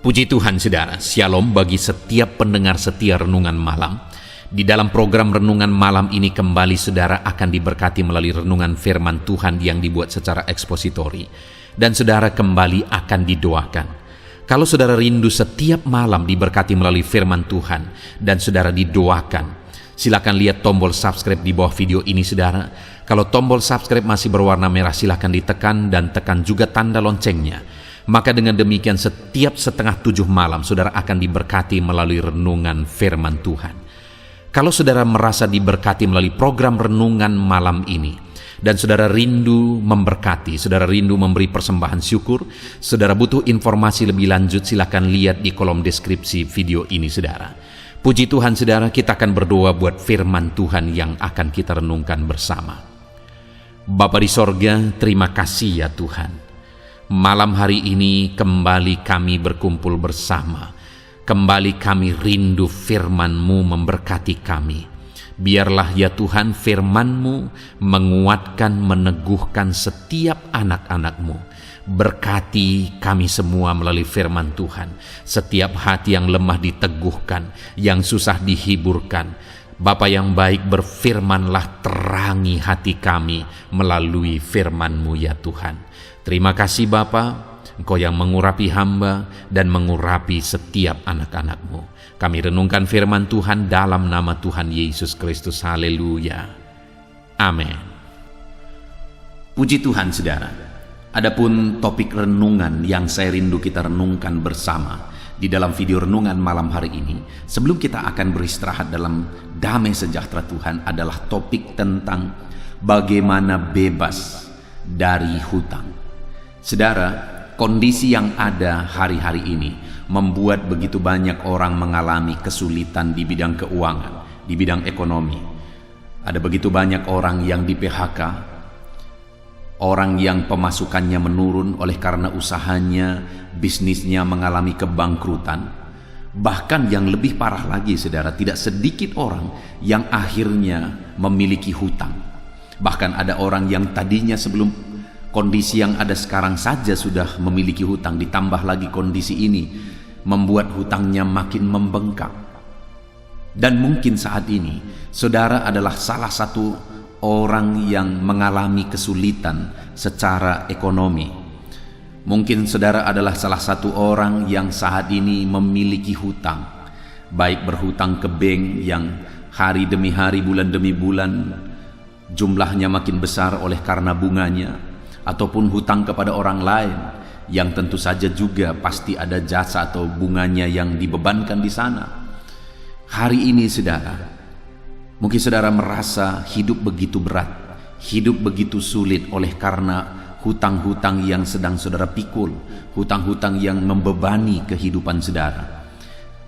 Puji Tuhan saudara, shalom bagi setiap pendengar setia renungan malam. Di dalam program renungan malam ini kembali saudara akan diberkati melalui renungan firman Tuhan yang dibuat secara ekspositori. Dan saudara kembali akan didoakan. Kalau saudara rindu setiap malam diberkati melalui firman Tuhan dan saudara didoakan, silakan lihat tombol subscribe di bawah video ini saudara. Kalau tombol subscribe masih berwarna merah silakan ditekan dan tekan juga tanda loncengnya. Maka dengan demikian setiap 6:30 malam saudara akan diberkati melalui renungan firman Tuhan. Kalau saudara merasa diberkati melalui program renungan malam ini dan saudara rindu memberkati, saudara rindu memberi persembahan syukur, saudara butuh informasi lebih lanjut, silakan lihat di kolom deskripsi video ini saudara. Puji Tuhan saudara, kita akan berdoa buat firman Tuhan yang akan kita renungkan bersama. Bapa di sorga, terima kasih ya Tuhan. Malam hari ini kembali kami berkumpul bersama. Kembali kami rindu firman-Mu memberkati kami. Biarlah ya Tuhan firman-Mu menguatkan, meneguhkan setiap anak-anak-Mu. Berkati kami semua melalui firman Tuhan. Setiap hati yang lemah diteguhkan, yang susah dihiburkan. Bapa yang baik, berfirmanlah, terangi hati kami melalui firman-Mu ya Tuhan. Terima kasih Bapa, Engkau yang mengurapi hamba dan mengurapi setiap anak-anak-Mu. Kami renungkan firman Tuhan dalam nama Tuhan Yesus Kristus. Haleluya. Amin. Puji Tuhan saudara. Adapun topik renungan yang saya rindu kita renungkan bersama di dalam video renungan malam hari ini, sebelum kita akan beristirahat dalam damai sejahtera Tuhan, adalah topik tentang bagaimana bebas dari hutang. Saudara, kondisi yang ada hari-hari ini membuat begitu banyak orang mengalami kesulitan di bidang keuangan, di bidang ekonomi. Ada begitu banyak orang yang di PHK, orang yang pemasukannya menurun oleh karena usahanya, bisnisnya mengalami kebangkrutan. Bahkan yang lebih parah lagi saudara, tidak sedikit orang yang akhirnya memiliki hutang. Bahkan ada orang yang tadinya sebelum kondisi yang ada sekarang saja sudah memiliki hutang, ditambah lagi kondisi ini membuat hutangnya makin membengkak. Dan mungkin saat ini saudara adalah salah satu orang yang mengalami kesulitan secara ekonomi. Mungkin saudara adalah salah satu orang yang saat ini memiliki hutang, baik berhutang ke bank yang hari demi hari, bulan demi bulan jumlahnya makin besar oleh karena bunganya, ataupun hutang kepada orang lain yang tentu saja juga pasti ada jasa atau bunganya yang dibebankan di sana. Hari ini saudara, mungkin saudara merasa hidup begitu berat, hidup begitu sulit oleh karena hutang-hutang yang sedang saudara pikul, hutang-hutang yang membebani kehidupan saudara.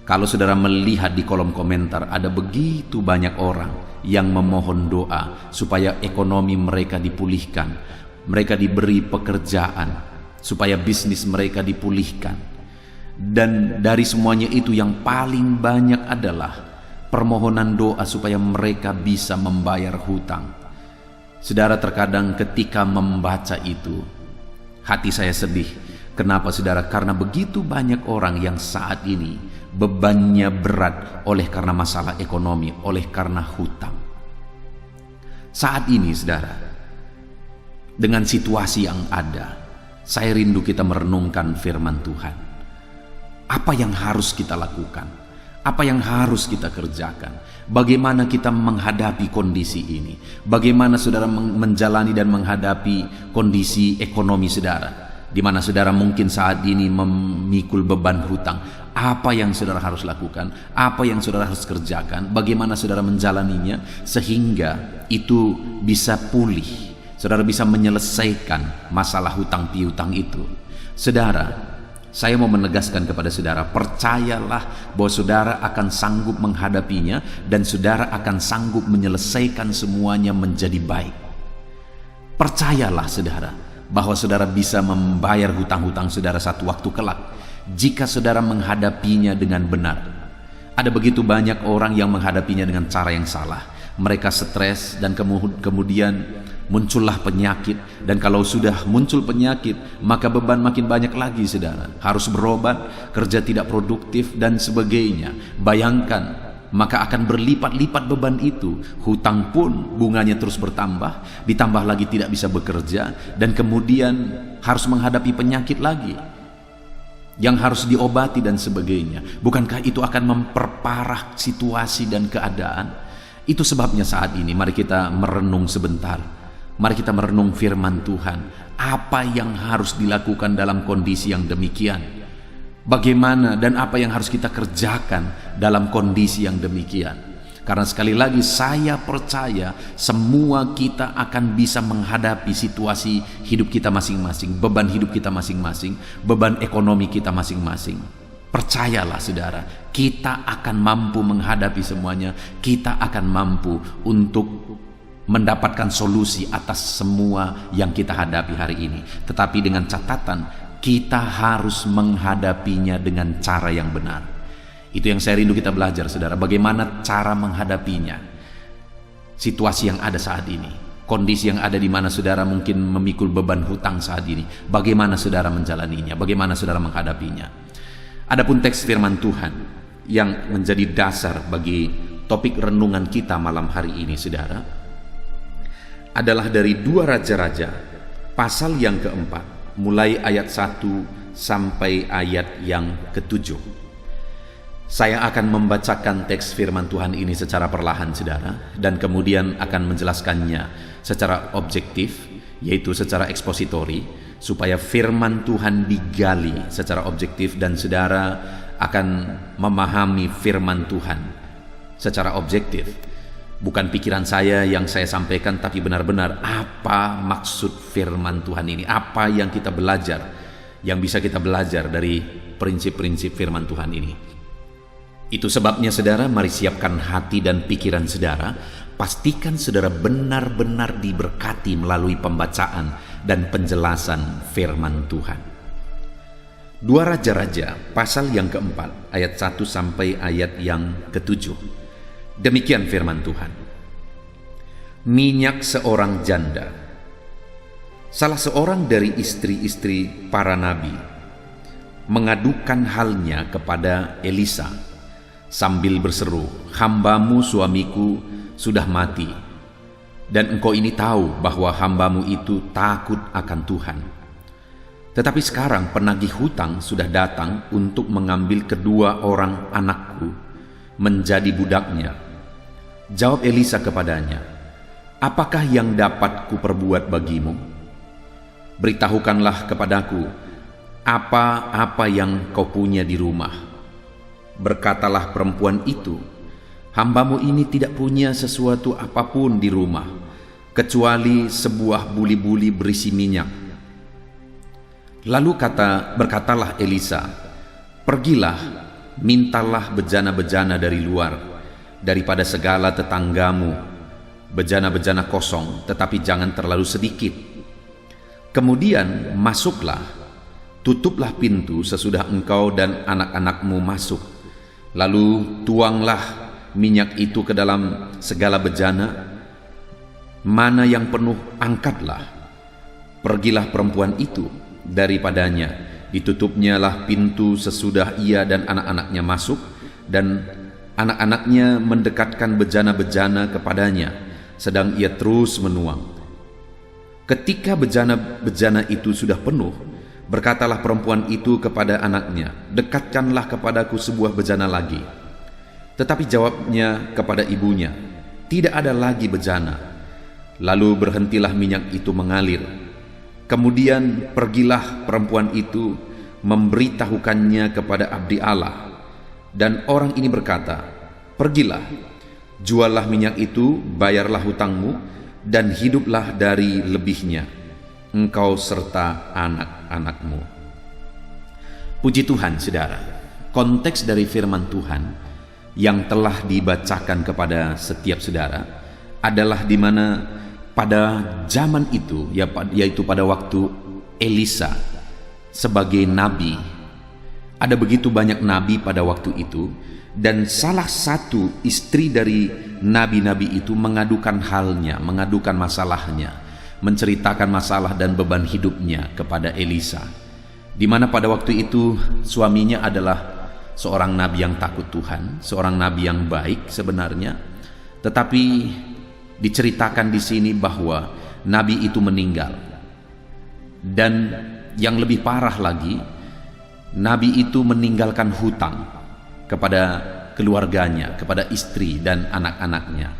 Kalau saudara melihat di kolom komentar, ada begitu banyak orang yang memohon doa supaya ekonomi mereka dipulihkan, mereka diberi pekerjaan, supaya bisnis mereka dipulihkan. Dan dari semuanya itu yang paling banyak adalah permohonan doa supaya mereka bisa membayar hutang. Saudara, terkadang ketika membaca itu, hati saya sedih. Kenapa saudara? Karena begitu banyak orang yang saat ini bebannya berat oleh karena masalah ekonomi, oleh karena hutang. Saat ini saudara, dengan situasi yang ada, saya rindu kita merenungkan firman Tuhan. Apa yang harus kita lakukan? Apa yang harus kita kerjakan? Bagaimana kita menghadapi kondisi ini? Bagaimana saudara menjalani dan menghadapi kondisi ekonomi saudara, di mana saudara mungkin saat ini memikul beban hutang? Apa yang saudara harus lakukan? Apa yang saudara harus kerjakan? Bagaimana saudara menjalaninya sehingga itu bisa pulih? Saudara bisa menyelesaikan masalah hutang piutang itu. Saudara, saya mau menegaskan kepada saudara, percayalah bahwa saudara akan sanggup menghadapinya dan saudara akan sanggup menyelesaikan semuanya menjadi baik. Percayalah saudara, bahwa saudara bisa membayar hutang-hutang saudara satu waktu kelak jika saudara menghadapinya dengan benar. Ada begitu banyak orang yang menghadapinya dengan cara yang salah. Mereka stres dan kemudian muncullah penyakit, dan kalau sudah muncul penyakit, maka beban makin banyak lagi, saudara. Harus berobat, kerja tidak produktif, dan sebagainya. Bayangkan, maka akan berlipat-lipat beban itu. Hutang pun bunganya terus bertambah, ditambah lagi tidak bisa bekerja, dan kemudian harus menghadapi penyakit lagi yang harus diobati dan sebagainya. Bukankah itu akan memperparah situasi dan keadaan? Itu sebabnya saat ini mari kita merenung sebentar. Mari kita merenung firman Tuhan. Apa yang harus dilakukan dalam kondisi yang demikian? Bagaimana dan apa yang harus kita kerjakan dalam kondisi yang demikian? Karena sekali lagi saya percaya semua kita akan bisa menghadapi situasi hidup kita masing-masing, beban hidup kita masing-masing, beban ekonomi kita masing-masing. Percayalah saudara, kita akan mampu menghadapi semuanya. Kita akan mampu untuk mendapatkan solusi atas semua yang kita hadapi hari ini. Tetapi dengan catatan, kita harus menghadapinya dengan cara yang benar. Itu yang saya rindu kita belajar, saudara. Bagaimana cara menghadapinya? Situasi yang ada saat ini, kondisi yang ada di mana saudara mungkin memikul beban hutang saat ini. Bagaimana saudara menjalaninya? Bagaimana saudara menghadapinya? Adapun teks firman Tuhan yang menjadi dasar bagi topik renungan kita malam hari ini, saudara, adalah dari 2 Raja-Raja pasal yang keempat, mulai ayat 1 sampai ayat yang ke-7. Saya akan membacakan teks firman Tuhan ini secara perlahan, saudara, dan kemudian akan menjelaskannya secara objektif, yaitu secara ekspositori, supaya firman Tuhan digali secara objektif dan saudara akan memahami firman Tuhan secara objektif. Bukan pikiran saya yang saya sampaikan, tapi benar-benar apa maksud firman Tuhan ini, apa yang kita belajar, yang bisa kita belajar dari prinsip-prinsip firman Tuhan ini. Itu sebabnya saudara, mari siapkan hati dan pikiran saudara. Pastikan saudara benar-benar diberkati melalui pembacaan dan penjelasan firman Tuhan. 2 Raja-Raja pasal yang keempat, ayat 1 sampai ayat yang ke-7. Demikian firman Tuhan. Minyak seorang janda. Salah seorang dari istri-istri para nabi mengadukan halnya kepada Elisa sambil berseru, "Hambamu suamiku sudah mati, dan engkau ini tahu bahwa hambamu itu takut akan Tuhan. Tetapi sekarang penagih hutang sudah datang untuk mengambil kedua orang anakku menjadi budaknya." Jawab Elisa kepadanya, "Apakah yang dapat kuperbuat bagimu? Beritahukanlah kepadaku apa-apa yang kau punya di rumah." Berkatalah perempuan itu, "Hambamu ini tidak punya sesuatu apapun di rumah, kecuali sebuah buli-buli berisi minyak." Lalu berkatalah Elisa, "Pergilah, mintalah bejana-bejana dari luar, daripada segala tetanggamu, bejana-bejana kosong, tetapi jangan terlalu sedikit. Kemudian masuklah, tutuplah pintu sesudah engkau dan anak-anakmu masuk. Lalu tuanglah minyak itu ke dalam segala bejana, mana yang penuh angkatlah. Pergilah perempuan itu daripadanya, ditutupnyalah pintu sesudah ia dan anak-anaknya masuk, dan anak-anaknya mendekatkan bejana-bejana kepadanya, sedang ia terus menuang. Ketika bejana-bejana itu sudah penuh, berkatalah perempuan itu kepada anaknya, "Dekatkanlah kepadaku sebuah bejana lagi." Tetapi jawabnya kepada ibunya, "Tidak ada lagi bejana." Lalu berhentilah minyak itu mengalir. Kemudian pergilah perempuan itu memberitahukannya kepada abdi Allah. Dan orang ini berkata, "Pergilah, juallah minyak itu, bayarlah hutangmu, dan hiduplah dari lebihnya, engkau serta anak-anakmu." Puji Tuhan, saudara. Konteks dari firman Tuhan yang telah dibacakan kepada setiap saudara adalah di mana pada zaman itu, yaitu pada waktu Elisa sebagai nabi, ada begitu banyak nabi pada waktu itu, dan salah satu istri dari nabi-nabi itu mengadukan halnya, mengadukan masalahnya. menceritakan masalah dan beban hidupnya kepada Elisa, di mana pada waktu itu suaminya adalah seorang nabi yang takut Tuhan, seorang nabi yang baik sebenarnya, tetapi diceritakan di sini bahwa nabi itu meninggal. Dan yang lebih parah lagi, nabi itu meninggalkan hutang kepada keluarganya, kepada istri dan anak-anaknya.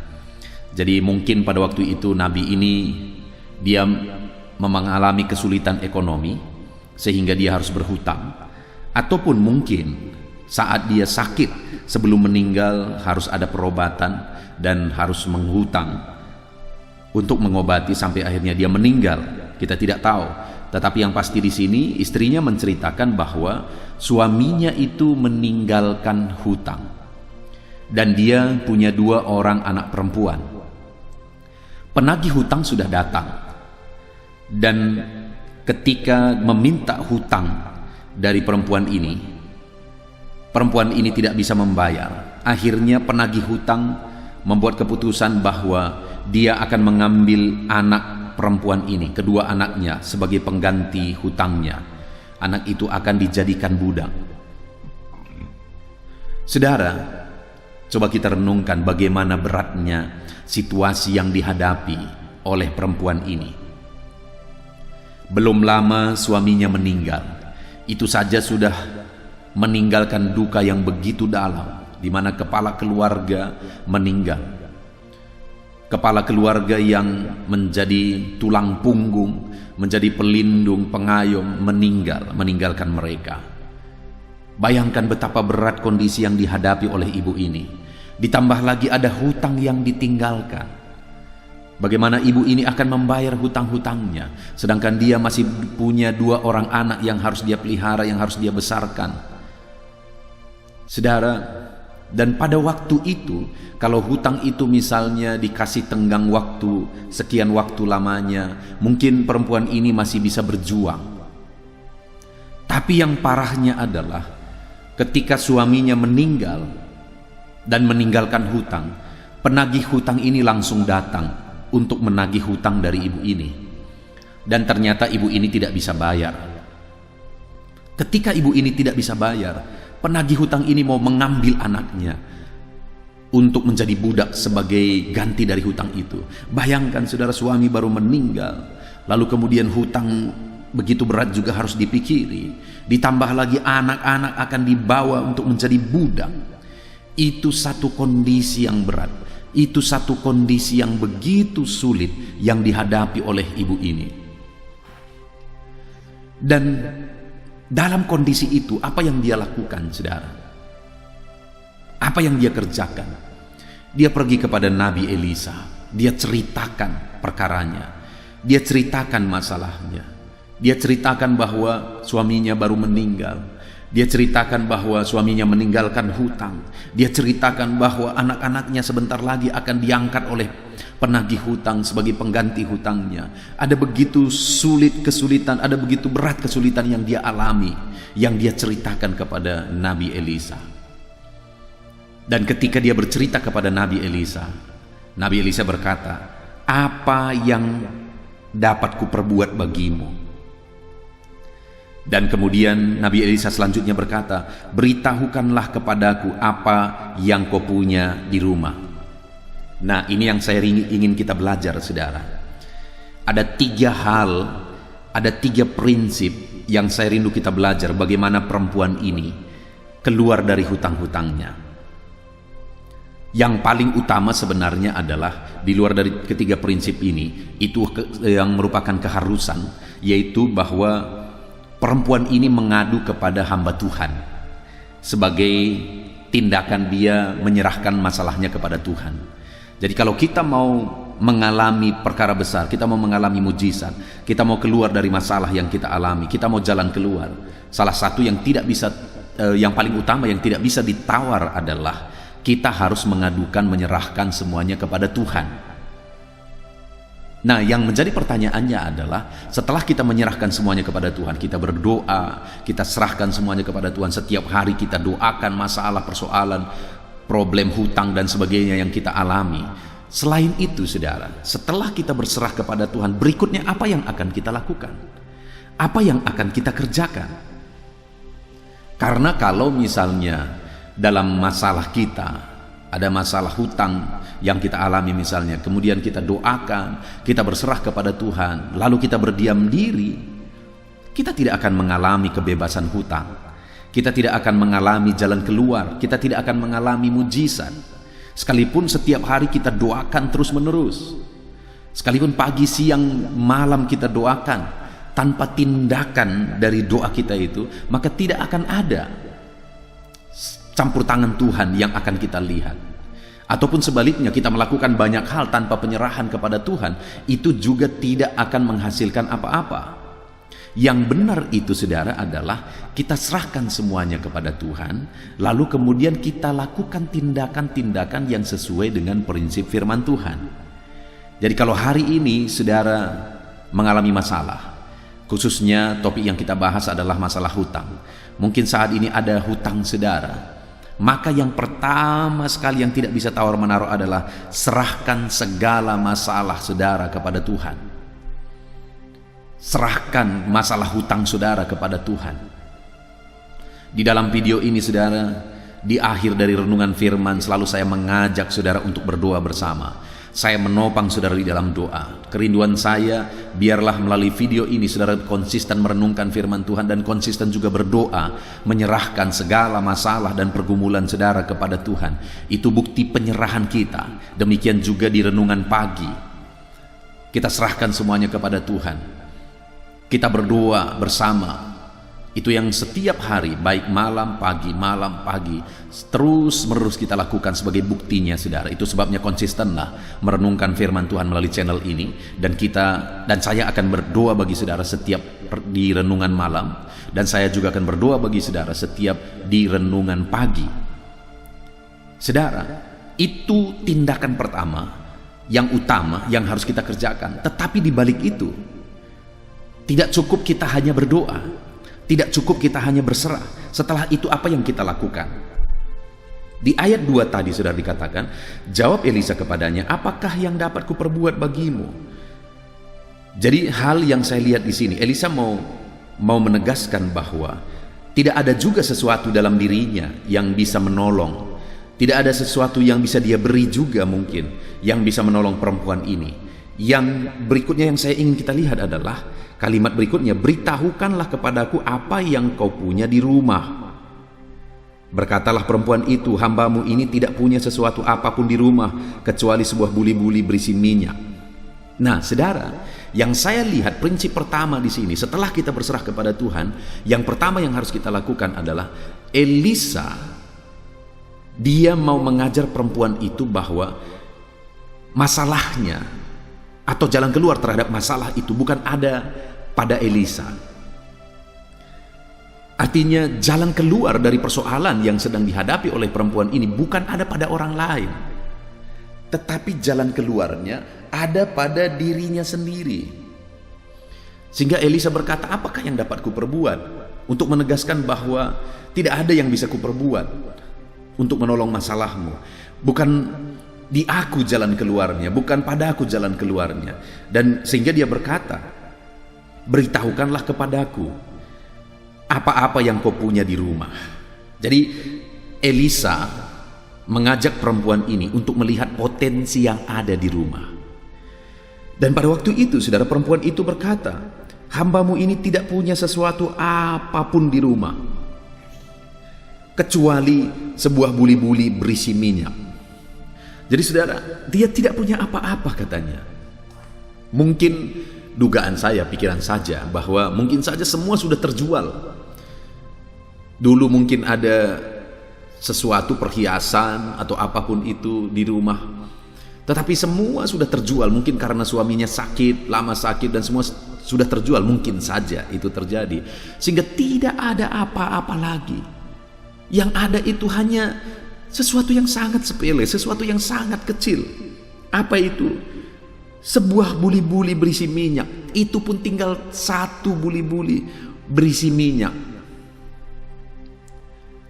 Jadi mungkin pada waktu itu nabi ini dia mengalami kesulitan ekonomi sehingga dia harus berhutang, ataupun mungkin saat dia sakit sebelum meninggal harus ada perobatan dan harus menghutang untuk mengobati sampai akhirnya dia meninggal. Kita tidak tahu, tetapi yang pasti di sini istrinya menceritakan bahwa suaminya itu meninggalkan hutang dan dia punya 2 orang anak perempuan. Penagih hutang sudah datang, dan ketika meminta hutang dari perempuan ini tidak bisa membayar. Akhirnya penagih hutang membuat keputusan bahwa dia akan mengambil anak perempuan ini, kedua anaknya, sebagai pengganti hutangnya. Anak itu akan dijadikan budak. Saudara, coba kita renungkan bagaimana beratnya situasi yang dihadapi oleh perempuan ini. Belum lama suaminya meninggal. Itu saja sudah meninggalkan duka yang begitu dalam, di mana kepala keluarga meninggal. Kepala keluarga yang menjadi tulang punggung, menjadi pelindung, pengayom, meninggalkan mereka. Bayangkan betapa berat kondisi yang dihadapi oleh ibu ini. Ditambah lagi ada hutang yang ditinggalkan. Bagaimana ibu ini akan membayar hutang-hutangnya, sedangkan dia masih punya 2 orang anak yang harus dia pelihara, yang harus dia besarkan. Saudara, dan pada waktu itu, kalau hutang itu misalnya dikasih tenggang waktu, sekian waktu lamanya, mungkin perempuan ini masih bisa berjuang. Tapi yang parahnya adalah ketika suaminya meninggal dan meninggalkan hutang, penagih hutang ini langsung datang untuk menagih hutang dari ibu ini. Dan ternyata ibu ini tidak bisa bayar. Ketika ibu ini tidak bisa bayar, penagih hutang ini mau mengambil anaknya untuk menjadi budak sebagai ganti dari hutang itu. Bayangkan saudara, suami baru meninggal, lalu kemudian hutang begitu berat juga harus dipikiri. Ditambah lagi anak-anak akan dibawa untuk menjadi budak. Itu satu kondisi yang berat. Itu satu kondisi yang begitu sulit yang dihadapi oleh ibu ini. Dan dalam kondisi itu, apa yang dia lakukan, saudara? Apa yang dia kerjakan? Dia pergi kepada Nabi Elisa. Dia ceritakan perkaranya. Dia ceritakan masalahnya. Dia ceritakan bahwa suaminya baru meninggal. Dia ceritakan bahwa suaminya meninggalkan hutang. Dia ceritakan bahwa anak-anaknya sebentar lagi akan diangkat oleh penagih hutang sebagai pengganti hutangnya. Ada begitu sulit kesulitan, ada begitu berat kesulitan yang dia alami, yang dia ceritakan kepada Nabi Elisa. Dan ketika dia bercerita kepada Nabi Elisa berkata, "Apa yang dapat kuperbuat bagimu?" Dan kemudian Nabi Elisa selanjutnya berkata, "Beritahukanlah kepadaku apa yang kau punya di rumah." Nah, ini yang saya ingin kita belajar, saudara. Ada 3 hal, ada 3 prinsip yang saya rindu kita belajar bagaimana perempuan ini keluar dari hutang-hutangnya. Yang paling utama sebenarnya adalah di luar dari ketiga prinsip ini, itu yang merupakan keharusan, yaitu bahwa perempuan ini mengadu kepada hamba Tuhan sebagai tindakan dia menyerahkan masalahnya kepada Tuhan. Jadi kalau kita mau mengalami perkara besar, kita mau mengalami mujizat, kita mau keluar dari masalah yang kita alami, kita mau jalan keluar, salah satu yang tidak bisa, yang paling utama yang tidak bisa ditawar adalah kita harus mengadukan, menyerahkan semuanya kepada Tuhan. Nah, yang menjadi pertanyaannya adalah setelah kita menyerahkan semuanya kepada Tuhan, kita berdoa, kita serahkan semuanya kepada Tuhan, setiap hari kita doakan masalah, persoalan, problem hutang dan sebagainya yang kita alami. Selain itu saudara, setelah kita berserah kepada Tuhan, berikutnya apa yang akan kita lakukan? Apa yang akan kita kerjakan? Karena kalau misalnya dalam masalah kita, ada masalah hutang yang kita alami misalnya, kemudian kita doakan, kita berserah kepada Tuhan, lalu kita berdiam diri, kita tidak akan mengalami kebebasan hutang. Kita tidak akan mengalami jalan keluar, kita tidak akan mengalami mujizat. Sekalipun setiap hari kita doakan terus menerus, sekalipun pagi, siang, malam kita doakan, tanpa tindakan dari doa kita itu, maka tidak akan ada campur tangan Tuhan yang akan kita lihat. Ataupun sebaliknya, kita melakukan banyak hal tanpa penyerahan kepada Tuhan, itu juga tidak akan menghasilkan apa-apa. Yang benar itu saudara adalah kita serahkan semuanya kepada Tuhan, lalu kemudian kita lakukan tindakan-tindakan yang sesuai dengan prinsip firman Tuhan. Jadi kalau hari ini saudara mengalami masalah, khususnya topik yang kita bahas adalah masalah hutang, mungkin saat ini ada hutang saudara, maka yang pertama sekali yang tidak bisa tawar-menawar adalah serahkan segala masalah saudara kepada Tuhan. Serahkan masalah hutang saudara kepada Tuhan. Di dalam video ini saudara, di akhir dari renungan firman, selalu saya mengajak saudara untuk berdoa bersama. Saya menopang saudara di dalam doa. Kerinduan saya, biarlah melalui video ini saudara konsisten merenungkan firman Tuhan dan konsisten juga berdoa, menyerahkan segala masalah dan pergumulan saudara kepada Tuhan. Itu bukti penyerahan kita. Demikian juga di renungan pagi, kita serahkan semuanya kepada Tuhan. Kita berdoa bersama. Itu yang setiap hari, baik malam pagi, terus menerus kita lakukan sebagai buktinya saudara. Itu sebabnya konsistenlah merenungkan firman Tuhan melalui channel ini, dan saya akan berdoa bagi saudara setiap di renungan malam, dan saya juga akan berdoa bagi saudara setiap di renungan pagi. Saudara, itu tindakan pertama yang utama yang harus kita kerjakan. Tetapi di balik itu tidak cukup kita hanya berdoa, tidak cukup kita hanya berserah. Setelah itu apa yang kita lakukan? Di ayat 2 tadi sudah dikatakan, jawab Elisa kepadanya, apakah yang dapat kuperbuat bagimu? Jadi hal yang saya lihat di sini, Elisa mau menegaskan bahwa tidak ada juga sesuatu dalam dirinya yang bisa menolong. Tidak ada sesuatu yang bisa dia beri juga mungkin yang bisa menolong perempuan ini. Yang berikutnya yang saya ingin kita lihat adalah kalimat berikutnya, beritahukanlah kepadaku apa yang kau punya di rumah. Berkatalah perempuan itu, hambamu ini tidak punya sesuatu apapun di rumah kecuali sebuah buli-buli berisi minyak. Nah saudara, yang saya lihat prinsip pertama di sini, setelah kita berserah kepada Tuhan, yang pertama yang harus kita lakukan adalah Elisa, dia mau mengajar perempuan itu bahwa masalahnya atau jalan keluar terhadap masalah itu bukan ada pada Elisa. Artinya jalan keluar dari persoalan yang sedang dihadapi oleh perempuan ini bukan ada pada orang lain, tetapi jalan keluarnya ada pada dirinya sendiri. Sehingga Elisa berkata, apakah yang dapat kuperbuat? Untuk menegaskan bahwa tidak ada yang bisa kuperbuat untuk menolong masalahmu. Bukan di aku jalan keluarnya, bukan pada aku jalan keluarnya. Dan sehingga dia berkata, beritahukanlah kepadaku apa-apa yang kau punya di rumah. Jadi Elisa mengajak perempuan ini untuk melihat potensi yang ada di rumah. Dan pada waktu itu saudara, perempuan itu berkata, hambamu ini tidak punya sesuatu apapun di rumah kecuali sebuah buli-buli berisi minyak. Jadi saudara, dia tidak punya apa-apa katanya. Mungkin dugaan saya, pikiran saja, bahwa mungkin saja semua sudah terjual. Dulu mungkin ada sesuatu perhiasan atau apapun itu di rumah, tetapi semua sudah terjual. Mungkin karena suaminya sakit, lama sakit, dan semua sudah terjual. Mungkin saja itu terjadi, sehingga tidak ada apa-apa lagi. Yang ada itu hanya sesuatu yang sangat sepele, sesuatu yang sangat kecil. Apa itu? Sebuah buli-buli berisi minyak. Itu pun tinggal satu buli-buli berisi minyak.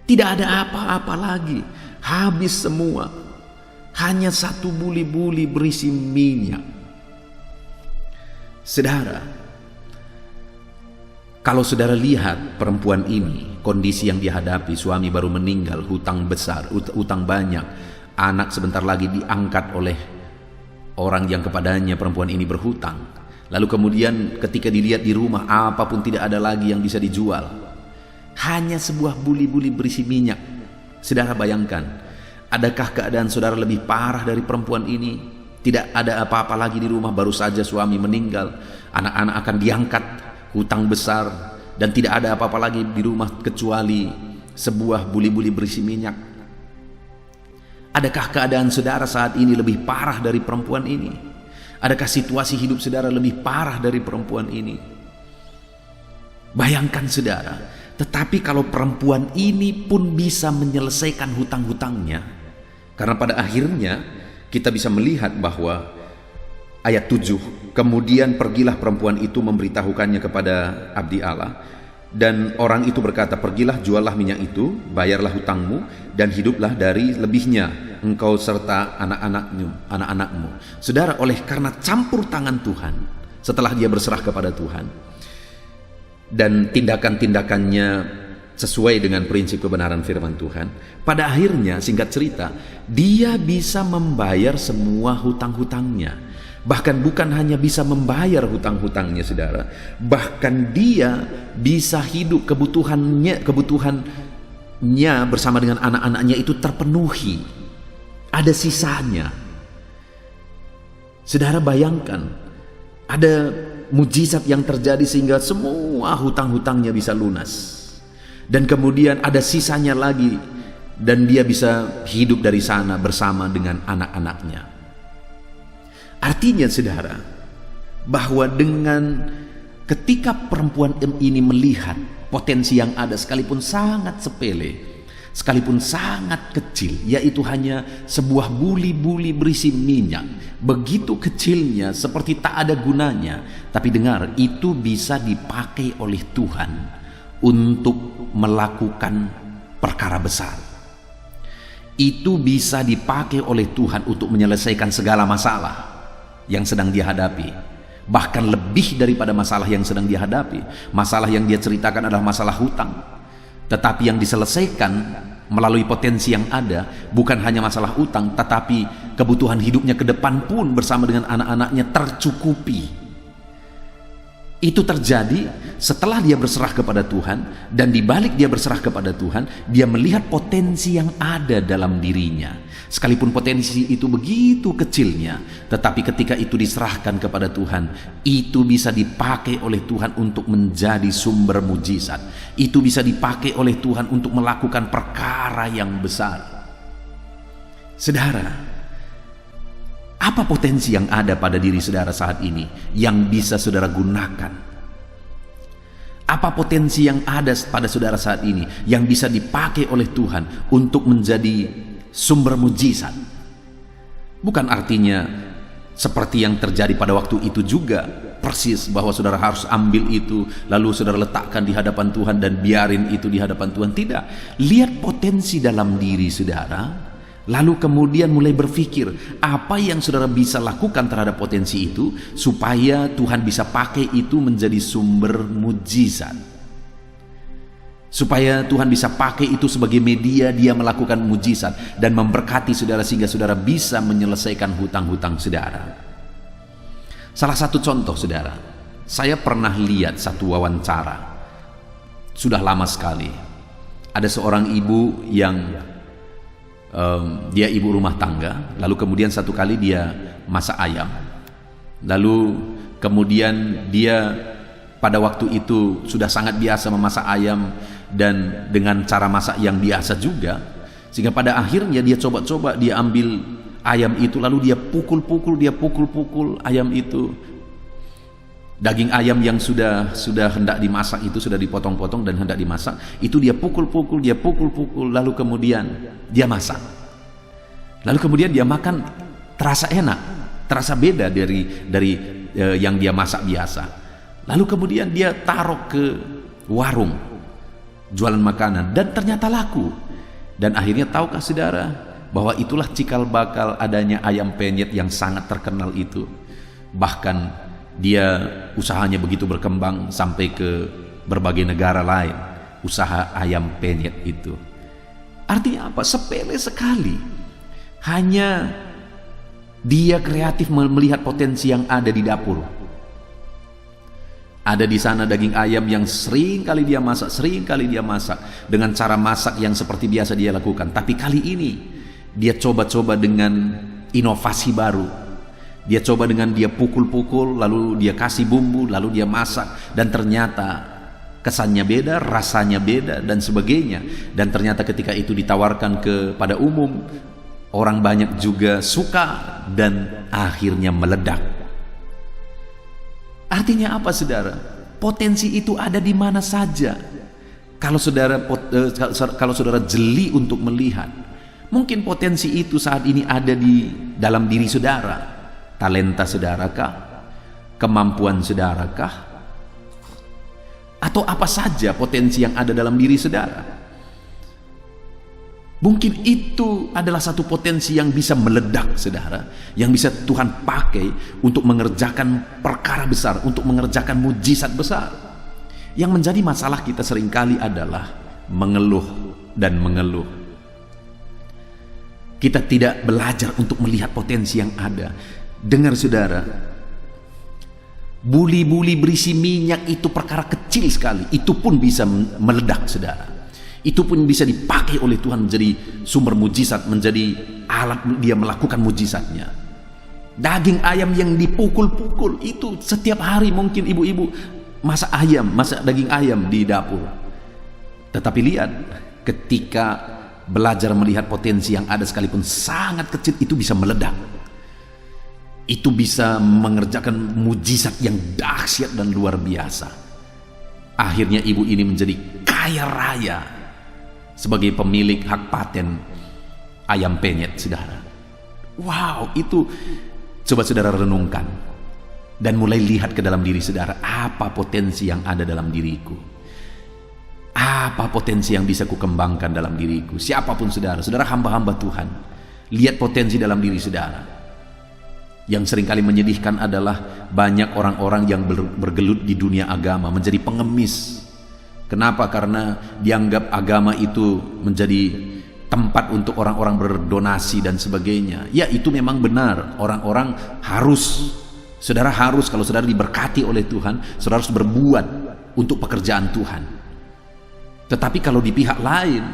Tidak ada apa-apa lagi. Habis semua. Hanya satu buli-buli berisi minyak. Saudara, kalau saudara lihat perempuan ini, kondisi yang dihadapi, suami baru meninggal, hutang besar, hutang banyak, anak sebentar lagi diangkat oleh orang yang kepadanya perempuan ini berhutang. Lalu kemudian ketika dilihat di rumah, apapun tidak ada lagi yang bisa dijual. Hanya sebuah buli-buli berisi minyak. Saudara bayangkan, adakah keadaan saudara lebih parah dari perempuan ini? Tidak ada apa-apa lagi di rumah, baru saja suami meninggal, anak-anak akan diangkat, hutang besar, dan tidak ada apa-apa lagi di rumah kecuali sebuah buli-buli berisi minyak. Adakah keadaan saudara saat ini lebih parah dari perempuan ini? Adakah situasi hidup saudara lebih parah dari perempuan ini? Bayangkan saudara, tetapi kalau perempuan ini pun bisa menyelesaikan hutang-hutangnya, karena pada akhirnya kita bisa melihat bahwa ayat 7, kemudian pergilah perempuan itu memberitahukannya kepada abdi Allah, dan orang itu berkata, pergilah juallah minyak itu, bayarlah hutangmu, dan hiduplah dari lebihnya engkau serta anak-anakmu. Saudara, oleh karena campur tangan Tuhan, setelah dia berserah kepada Tuhan, dan tindakan-tindakannya sesuai dengan prinsip kebenaran firman Tuhan, pada akhirnya singkat cerita, dia bisa membayar semua hutang-hutangnya. Bahkan bukan hanya bisa membayar hutang-hutangnya saudara, bahkan dia bisa hidup kebutuhannya bersama dengan anak-anaknya itu terpenuhi, ada sisanya. Saudara bayangkan, ada mujizat yang terjadi sehingga semua hutang-hutangnya bisa lunas, dan kemudian ada sisanya lagi, dan dia bisa hidup dari sana bersama dengan anak-anaknya. Artinya saudara, bahwa dengan ketika perempuan ini melihat potensi yang ada, sekalipun sangat sepele, sekalipun sangat kecil, yaitu hanya sebuah buli-buli berisi minyak, begitu kecilnya seperti tak ada gunanya, tapi dengar, itu bisa dipakai oleh Tuhan untuk melakukan perkara besar. Itu bisa dipakai oleh Tuhan untuk menyelesaikan segala masalah yang sedang dia hadapi, bahkan lebih daripada masalah yang sedang dia hadapi. Masalah yang dia ceritakan adalah masalah hutang, tetapi yang diselesaikan melalui potensi yang ada bukan hanya masalah hutang, tetapi kebutuhan hidupnya ke depan pun bersama dengan anak-anaknya tercukupi. Itu terjadi setelah dia berserah kepada Tuhan, dan dibalik dia berserah kepada Tuhan, dia melihat potensi yang ada dalam dirinya. Sekalipun potensi itu begitu kecilnya, tetapi ketika itu diserahkan kepada Tuhan, itu bisa dipakai oleh Tuhan untuk menjadi sumber mujizat. Itu bisa dipakai oleh Tuhan untuk melakukan perkara yang besar. Saudara, apa potensi yang ada pada diri saudara saat ini yang bisa saudara gunakan? Apa potensi yang ada pada saudara saat ini yang bisa dipakai oleh Tuhan untuk menjadi sumber mujizat? Bukan artinya seperti yang terjadi pada waktu itu juga persis, bahwa saudara harus ambil itu lalu saudara letakkan di hadapan Tuhan dan biarin itu di hadapan Tuhan. Tidak. Lihat potensi dalam diri saudara, lalu kemudian mulai berpikir apa yang saudara bisa lakukan terhadap potensi itu supaya Tuhan bisa pakai itu menjadi sumber mujizat, supaya Tuhan bisa pakai itu sebagai media dia melakukan mujizat dan memberkati saudara sehingga saudara bisa menyelesaikan hutang-hutang saudara. Salah satu contoh saudara, saya pernah lihat satu wawancara, sudah lama sekali. Ada seorang ibu yang dia ibu rumah tangga, lalu kemudian satu kali dia masak ayam, lalu kemudian dia pada waktu itu sudah sangat biasa memasak ayam dan dengan cara masak yang biasa juga, sehingga pada akhirnya dia coba-coba, dia ambil ayam itu lalu dia pukul-pukul ayam itu. Daging ayam yang sudah hendak dimasak itu sudah dipotong-potong dan hendak dimasak, itu dia pukul-pukul, lalu kemudian dia masak. Lalu kemudian dia makan, terasa enak, terasa beda dari yang dia masak biasa. Lalu kemudian dia taruh ke warung jualan makanan dan ternyata laku. Dan akhirnya tahukah saudara, bahwa itulah cikal bakal adanya ayam penyet yang sangat terkenal itu. Bahkan dia usahanya begitu berkembang sampai ke berbagai negara lain, usaha ayam penyet itu. Artinya apa? Sepele sekali. Hanya dia kreatif melihat potensi yang ada di dapur. Ada di sana daging ayam yang sering kali dia masak dengan cara masak yang seperti biasa dia lakukan. Tapi kali ini dia coba-coba dengan inovasi baru. Dia coba dengan dia pukul-pukul, lalu dia kasih bumbu, lalu dia masak, dan ternyata kesannya beda, rasanya beda, dan sebagainya. Dan ternyata ketika itu ditawarkan kepada umum, orang banyak juga suka dan akhirnya meledak. Artinya apa, saudara? Potensi itu ada di mana saja. Kalau saudara jeli untuk melihat, mungkin potensi itu saat ini ada di dalam diri saudara. Talenta saudarakah? Kemampuan saudarakah? Atau apa saja potensi yang ada dalam diri saudara? Mungkin itu adalah satu potensi yang bisa meledak, saudara, yang bisa Tuhan pakai untuk mengerjakan perkara besar, untuk mengerjakan mujizat besar. Yang menjadi masalah kita seringkali adalah mengeluh dan mengeluh. Kita tidak belajar untuk melihat potensi yang ada. Dengar, saudara, buli-buli berisi minyak itu perkara kecil sekali, itu pun bisa meledak, saudara. Itu pun bisa dipakai oleh Tuhan menjadi sumber mujizat, menjadi alat dia melakukan mujizatnya. Daging ayam yang dipukul-pukul itu setiap hari mungkin ibu-ibu masak daging ayam di dapur. Tetapi lihat, ketika belajar melihat potensi yang ada sekalipun sangat kecil, itu bisa meledak. Itu bisa mengerjakan mujizat yang dahsyat dan luar biasa. Akhirnya ibu ini menjadi kaya raya sebagai pemilik hak paten ayam penyet, saudara. Wow, itu coba saudara renungkan dan mulai lihat ke dalam diri saudara. Apa potensi yang ada dalam diriku? Apa potensi yang bisa kukembangkan dalam diriku? Siapapun saudara hamba-hamba Tuhan, lihat potensi dalam diri saudara. Yang seringkali menyedihkan adalah banyak orang-orang yang bergelut di dunia agama menjadi pengemis. Kenapa? Karena dianggap agama itu menjadi tempat untuk orang-orang berdonasi dan sebagainya. Ya, itu memang benar. Orang-orang harus, saudara harus, kalau saudara diberkati oleh Tuhan, saudara harus berbuat untuk pekerjaan Tuhan. Tetapi kalau di pihak lain,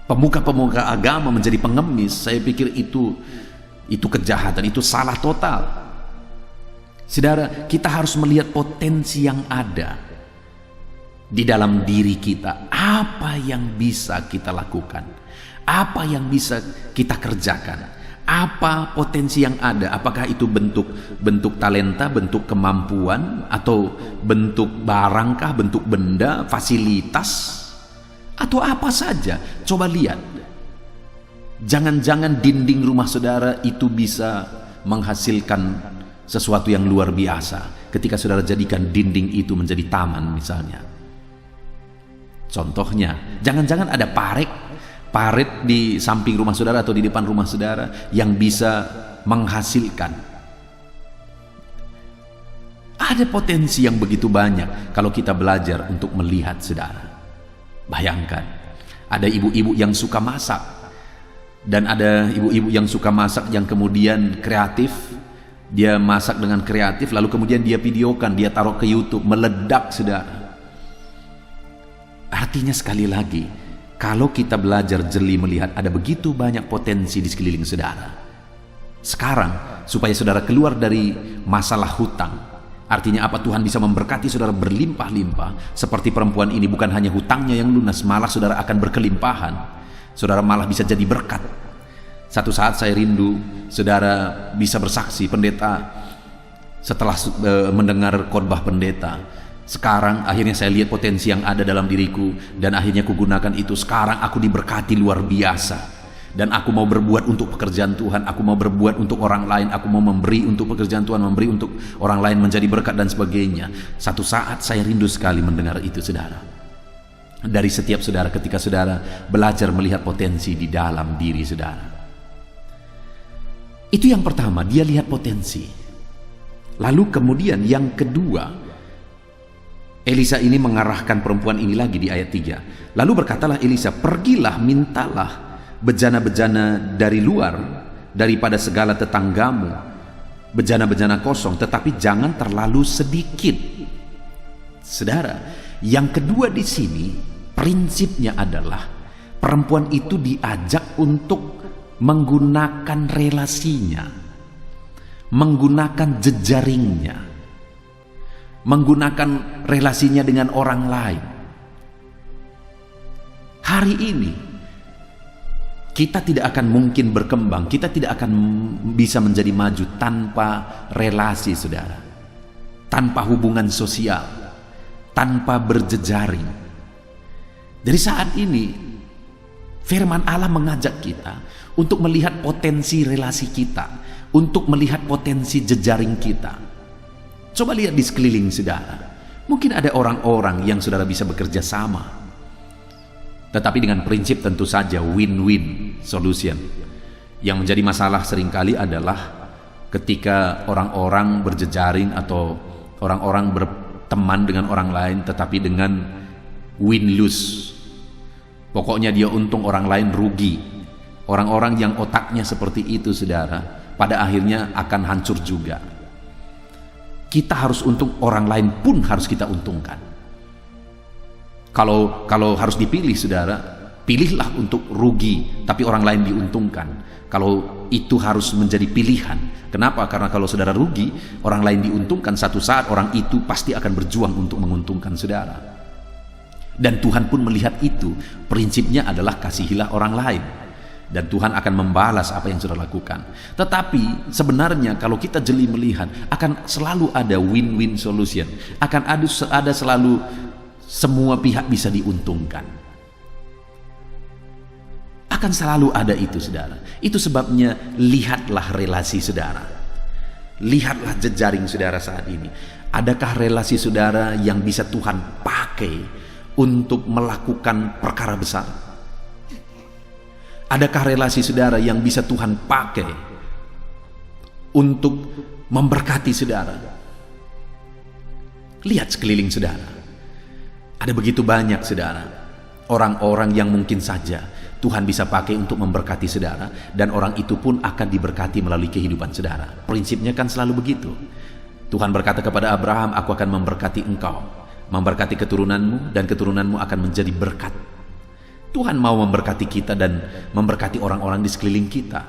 pemuka-pemuka agama menjadi pengemis, saya pikir itu kejahatan, itu salah total. Saudara, kita harus melihat potensi yang ada di dalam diri kita. Apa yang bisa kita lakukan? Apa yang bisa kita kerjakan? Apa potensi yang ada? Apakah itu bentuk talenta, bentuk kemampuan, atau bentuk barangkah, bentuk benda, fasilitas, atau apa saja? Coba lihat. Jangan-jangan dinding rumah saudara itu bisa menghasilkan sesuatu yang luar biasa ketika saudara jadikan dinding itu menjadi taman misalnya. Contohnya, jangan-jangan ada parit di samping rumah saudara atau di depan rumah saudara yang bisa menghasilkan. Ada potensi yang begitu banyak kalau kita belajar untuk melihat, saudara. Bayangkan, ada ibu-ibu yang suka masak. Dan ada ibu-ibu yang suka masak yang kemudian kreatif. Dia masak dengan kreatif, lalu kemudian dia videokan, dia taruh ke YouTube, meledak, saudara. Artinya sekali lagi, kalau kita belajar jeli melihat, ada begitu banyak potensi di sekeliling saudara. Sekarang, supaya saudara keluar dari masalah hutang, artinya apa? Tuhan bisa memberkati saudara berlimpah-limpah. Seperti perempuan ini, bukan hanya hutangnya yang lunas, malah saudara akan berkelimpahan. Saudara malah bisa jadi berkat. Satu saat saya rindu saudara bisa bersaksi, pendeta, setelah mendengar khotbah pendeta, sekarang akhirnya saya lihat potensi yang ada dalam diriku, dan akhirnya kugunakan itu. Sekarang aku diberkati luar biasa, dan aku mau berbuat untuk pekerjaan Tuhan. Aku mau berbuat untuk orang lain. Aku mau memberi untuk pekerjaan Tuhan, memberi untuk orang lain, menjadi berkat dan sebagainya. Satu saat saya rindu sekali mendengar itu, saudara. dari setiap saudara ketika saudara belajar melihat potensi di dalam diri saudara. Itu yang pertama, dia lihat potensi. Lalu kemudian yang kedua, Elisa ini mengarahkan perempuan ini lagi di ayat 3. Lalu berkatalah Elisa, pergilah mintalah bejana-bejana dari luar daripada segala tetanggamu, bejana-bejana kosong, tetapi jangan terlalu sedikit. Saudara, yang kedua di sini prinsipnya adalah perempuan itu diajak untuk menggunakan relasinya, menggunakan jejaringnya, menggunakan relasinya dengan orang lain. Hari ini kita tidak akan mungkin berkembang, kita tidak akan bisa menjadi maju tanpa relasi, saudara, tanpa hubungan sosial, tanpa berjejaring. Dari saat ini firman Allah mengajak kita untuk melihat potensi relasi kita, untuk melihat potensi jejaring kita. Coba lihat di sekeliling saudara. Mungkin ada orang-orang yang saudara bisa bekerja sama, tetapi dengan prinsip tentu saja win-win solution. Yang menjadi masalah seringkali adalah ketika orang-orang berjejaring atau orang-orang berteman dengan orang lain tetapi dengan win-lose. Pokoknya dia untung, orang lain rugi. Orang-orang yang otaknya seperti itu, saudara, pada akhirnya akan hancur juga. Kita harus untung, orang lain pun harus kita untungkan. Kalau harus dipilih, saudara, pilihlah untuk rugi tapi orang lain diuntungkan. Kalau itu harus menjadi pilihan. Kenapa? Karena kalau saudara rugi, orang lain diuntungkan, satu saat orang itu pasti akan berjuang untuk menguntungkan saudara. Dan Tuhan pun melihat itu. Prinsipnya adalah kasihilah orang lain, dan Tuhan akan membalas apa yang sudah lakukan. Tetapi sebenarnya kalau kita jeli melihat, akan selalu ada win-win solution, akan ada selalu semua pihak bisa diuntungkan, akan selalu ada itu, saudara. Itu sebabnya lihatlah relasi saudara, lihatlah jejaring saudara saat ini. Adakah relasi saudara yang bisa Tuhan pakai untuk melakukan perkara besar? Adakah relasi saudara yang bisa Tuhan pakai untuk memberkati saudara? Lihat sekeliling saudara. Ada begitu banyak, saudara, orang-orang yang mungkin saja Tuhan bisa pakai untuk memberkati saudara, dan orang itu pun akan diberkati melalui kehidupan saudara. Prinsipnya kan selalu begitu. Tuhan berkata kepada Abraham, aku akan memberkati engkau, memberkati keturunanmu, dan keturunanmu akan menjadi berkat. Tuhan mau memberkati kita dan memberkati orang-orang di sekeliling kita.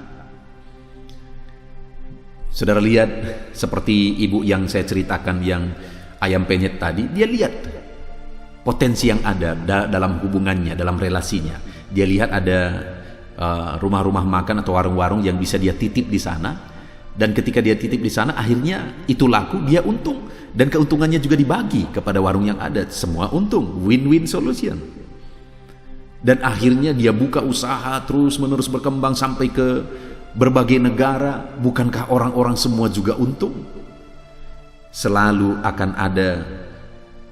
Saudara lihat seperti ibu yang saya ceritakan yang ayam penyet tadi, dia lihat potensi yang ada dalam hubungannya, dalam relasinya. Dia lihat ada rumah-rumah makan atau warung-warung yang bisa dia titip di sana, dan ketika dia titip di sana akhirnya itu laku, dia untung, dan keuntungannya juga dibagi kepada warung yang ada. Semua untung, win-win solution. Dan akhirnya dia buka usaha terus menerus berkembang sampai ke berbagai negara. Bukankah orang-orang semua juga untung? Selalu akan ada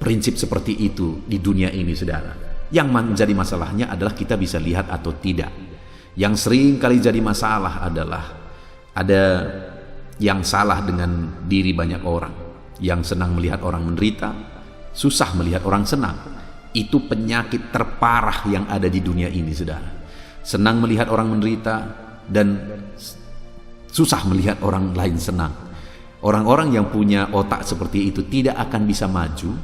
prinsip seperti itu di dunia ini, saudara. Yang menjadi masalahnya adalah kita bisa lihat atau tidak. Yang sering kali jadi masalah adalah ada yang salah dengan diri banyak orang, yang senang melihat orang menderita, susah melihat orang senang. Itu penyakit terparah yang ada di dunia ini, saudara. Senang melihat orang menderita dan susah melihat orang lain senang. Orang-orang yang punya otak seperti itu tidak akan bisa maju,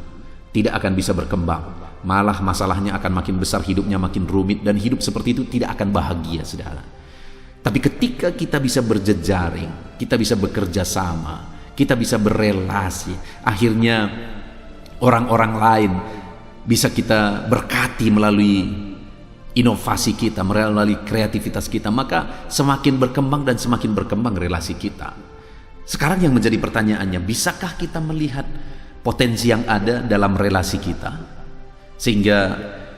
tidak akan bisa berkembang. Malah masalahnya akan makin besar, hidupnya makin rumit, dan hidup seperti itu tidak akan bahagia, saudara. Tapi ketika kita bisa berjejaring, kita bisa bekerja sama, kita bisa berelasi, akhirnya orang-orang lain bisa kita berkati melalui inovasi kita, melalui kreativitas kita, maka semakin berkembang dan semakin berkembang relasi kita. Sekarang yang menjadi pertanyaannya, bisakah kita melihat potensi yang ada dalam relasi kita sehingga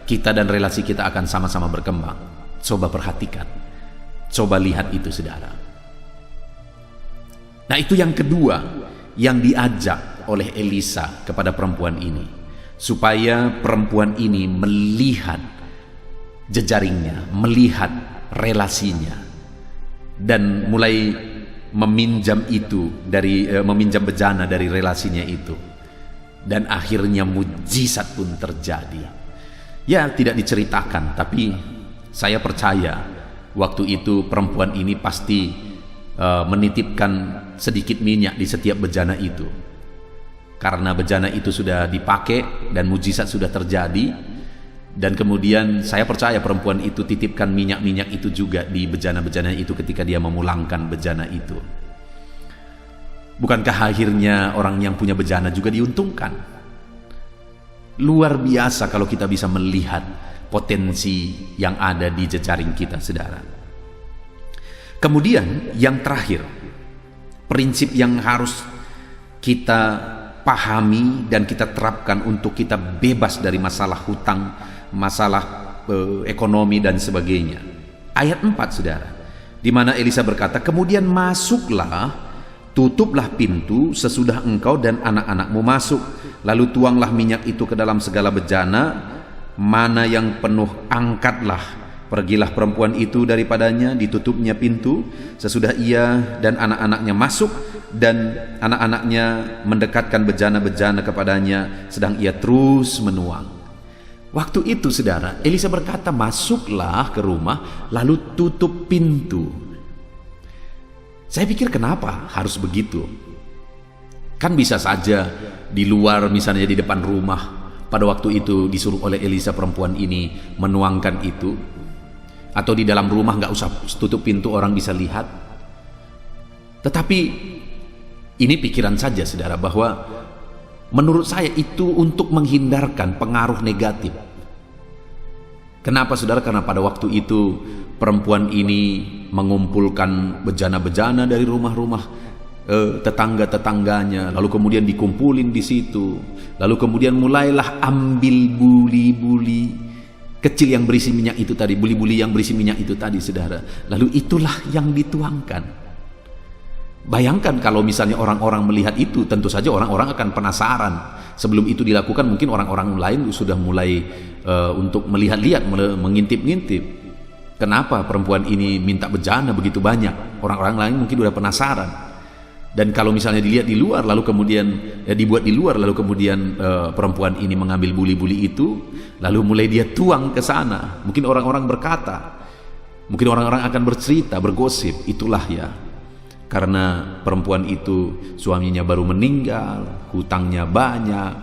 kita dan relasi kita akan sama-sama berkembang? Coba perhatikan, coba lihat itu, saudara. Nah, itu yang kedua yang diajak oleh Elisa kepada perempuan ini. supaya perempuan ini melihat jejaringnya, melihat relasinya, dan mulai meminjam meminjam bejana dari relasinya itu. Dan akhirnya mujizat pun terjadi. Ya, tidak diceritakan, tapi saya percaya waktu itu perempuan ini pasti menitipkan sedikit minyak di setiap bejana itu. Karena bejana itu sudah dipakai dan mujizat sudah terjadi. Dan kemudian saya percaya perempuan itu titipkan minyak-minyak itu juga di bejana-bejana itu ketika dia memulangkan bejana itu. Bukankah akhirnya orang yang punya bejana juga diuntungkan? Luar biasa kalau kita bisa melihat potensi yang ada di jejaring kita, saudara. Kemudian yang terakhir, prinsip yang harus kita pahami dan kita terapkan untuk kita bebas dari masalah hutang, masalah ekonomi dan sebagainya. Ayat 4, saudara, di mana Elisa berkata, kemudian masuklah, tutuplah pintu sesudah engkau dan anak-anakmu masuk, lalu tuanglah minyak itu ke dalam segala bejana, mana yang penuh angkatlah. Pergilah perempuan itu daripadanya, ditutupnya pintu sesudah ia dan anak-anaknya masuk, dan anak-anaknya mendekatkan bejana-bejana kepadanya, sedang ia terus menuang. Waktu itu, saudara, Elisa berkata, masuklah ke rumah lalu tutup pintu. Saya pikir kenapa harus begitu? Kan bisa saja di luar, misalnya di depan rumah, pada waktu itu disuruh oleh Elisa perempuan ini menuangkan itu. Atau di dalam rumah nggak usah tutup pintu, orang bisa lihat. Tetapi ini pikiran saja, saudara, bahwa menurut saya itu untuk menghindarkan pengaruh negatif. Kenapa, saudara? Karena pada waktu itu perempuan ini mengumpulkan bejana-bejana dari rumah-rumah tetangga-tetangganya, lalu kemudian dikumpulin di situ, lalu kemudian mulailah ambil buli-buli kecil yang berisi minyak itu tadi, buli-buli yang berisi minyak itu tadi, saudara. Lalu itulah yang dituangkan. Bayangkan kalau misalnya orang-orang melihat itu, tentu saja orang-orang akan penasaran. Sebelum itu dilakukan, mungkin orang-orang lain sudah mulai untuk melihat-lihat, mengintip-ngintip. Kenapa perempuan ini minta bejana begitu banyak? Orang-orang lain mungkin sudah penasaran. Dan kalau misalnya dilihat di luar, lalu kemudian dibuat di luar, lalu kemudian perempuan ini mengambil buli-buli itu, lalu mulai dia tuang ke sana. Mungkin orang-orang berkata, mungkin orang-orang akan bercerita, bergosip, itulah ya, karena perempuan itu suaminya baru meninggal, hutangnya banyak,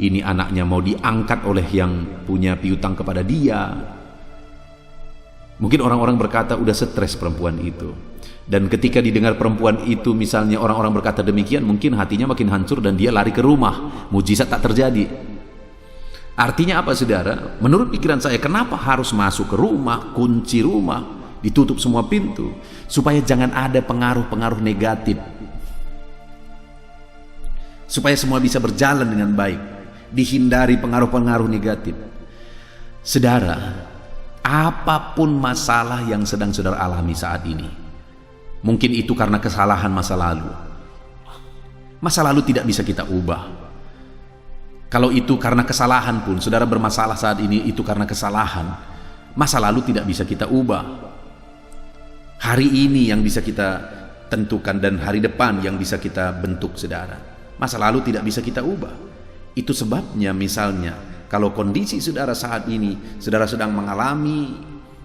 ini anaknya mau diangkat oleh yang punya piutang kepada dia. Mungkin orang-orang berkata udah stres perempuan itu. Dan ketika didengar perempuan itu, misalnya orang-orang berkata demikian, mungkin hatinya makin hancur dan dia lari ke rumah. Mujizat tak terjadi. Artinya apa, saudara? Menurut pikiran saya, kenapa harus masuk ke rumah, kunci rumah, ditutup semua pintu, supaya jangan ada pengaruh-pengaruh negatif, supaya semua bisa berjalan dengan baik, dihindari pengaruh-pengaruh negatif. Saudara, apapun masalah yang sedang saudara alami saat ini, mungkin itu karena kesalahan masa lalu. Masa lalu tidak bisa kita ubah. Kalau itu karena kesalahan pun, saudara bermasalah saat ini itu karena kesalahan, masa lalu tidak bisa kita ubah. Hari ini yang bisa kita tentukan dan hari depan yang bisa kita bentuk, saudara. Masa lalu tidak bisa kita ubah. Itu sebabnya misalnya kalau kondisi saudara saat ini, saudara sedang mengalami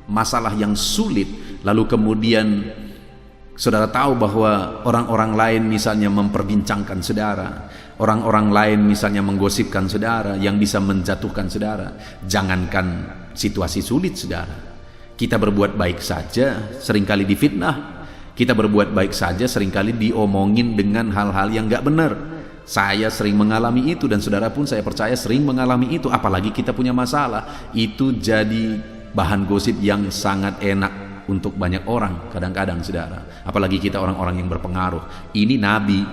masalah yang sulit, lalu kemudian saudara tahu bahwa orang-orang lain misalnya memperbincangkan saudara, orang-orang lain misalnya menggosipkan saudara yang bisa menjatuhkan saudara. Jangankan situasi sulit, saudara, kita berbuat baik saja seringkali difitnah, kita berbuat baik saja seringkali diomongin dengan hal-hal yang gak benar. Saya sering mengalami itu dan saudara pun saya percaya sering mengalami itu. Apalagi kita punya masalah, itu jadi bahan gosip yang sangat enak untuk banyak orang kadang-kadang, saudara. Apalagi kita orang-orang yang berpengaruh. Ini nabi,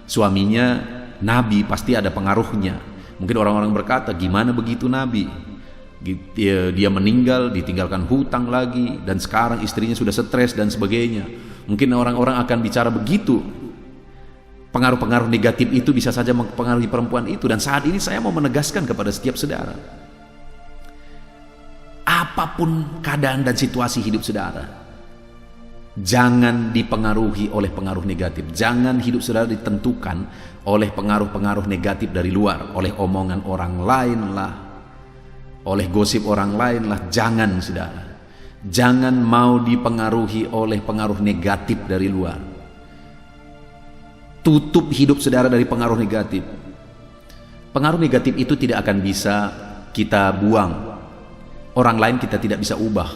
suaminya nabi, pasti ada pengaruhnya. Mungkin orang-orang berkata, gimana begitu nabi? Dia meninggal, ditinggalkan hutang lagi, dan sekarang istrinya sudah stres dan sebagainya. Mungkin orang-orang akan bicara begitu. Pengaruh-pengaruh negatif itu bisa saja mempengaruhi perempuan itu. Dan saat ini saya mau menegaskan kepada setiap saudara, apapun keadaan dan situasi hidup saudara, jangan dipengaruhi oleh pengaruh negatif. Jangan hidup saudara ditentukan oleh pengaruh-pengaruh negatif dari luar, oleh omongan orang lain lah, oleh gosip orang lain lah. Jangan saudara, jangan mau dipengaruhi oleh pengaruh negatif dari luar. Tutup hidup saudara dari pengaruh negatif. Pengaruh negatif itu tidak akan bisa kita buang. Orang lain kita tidak bisa ubah.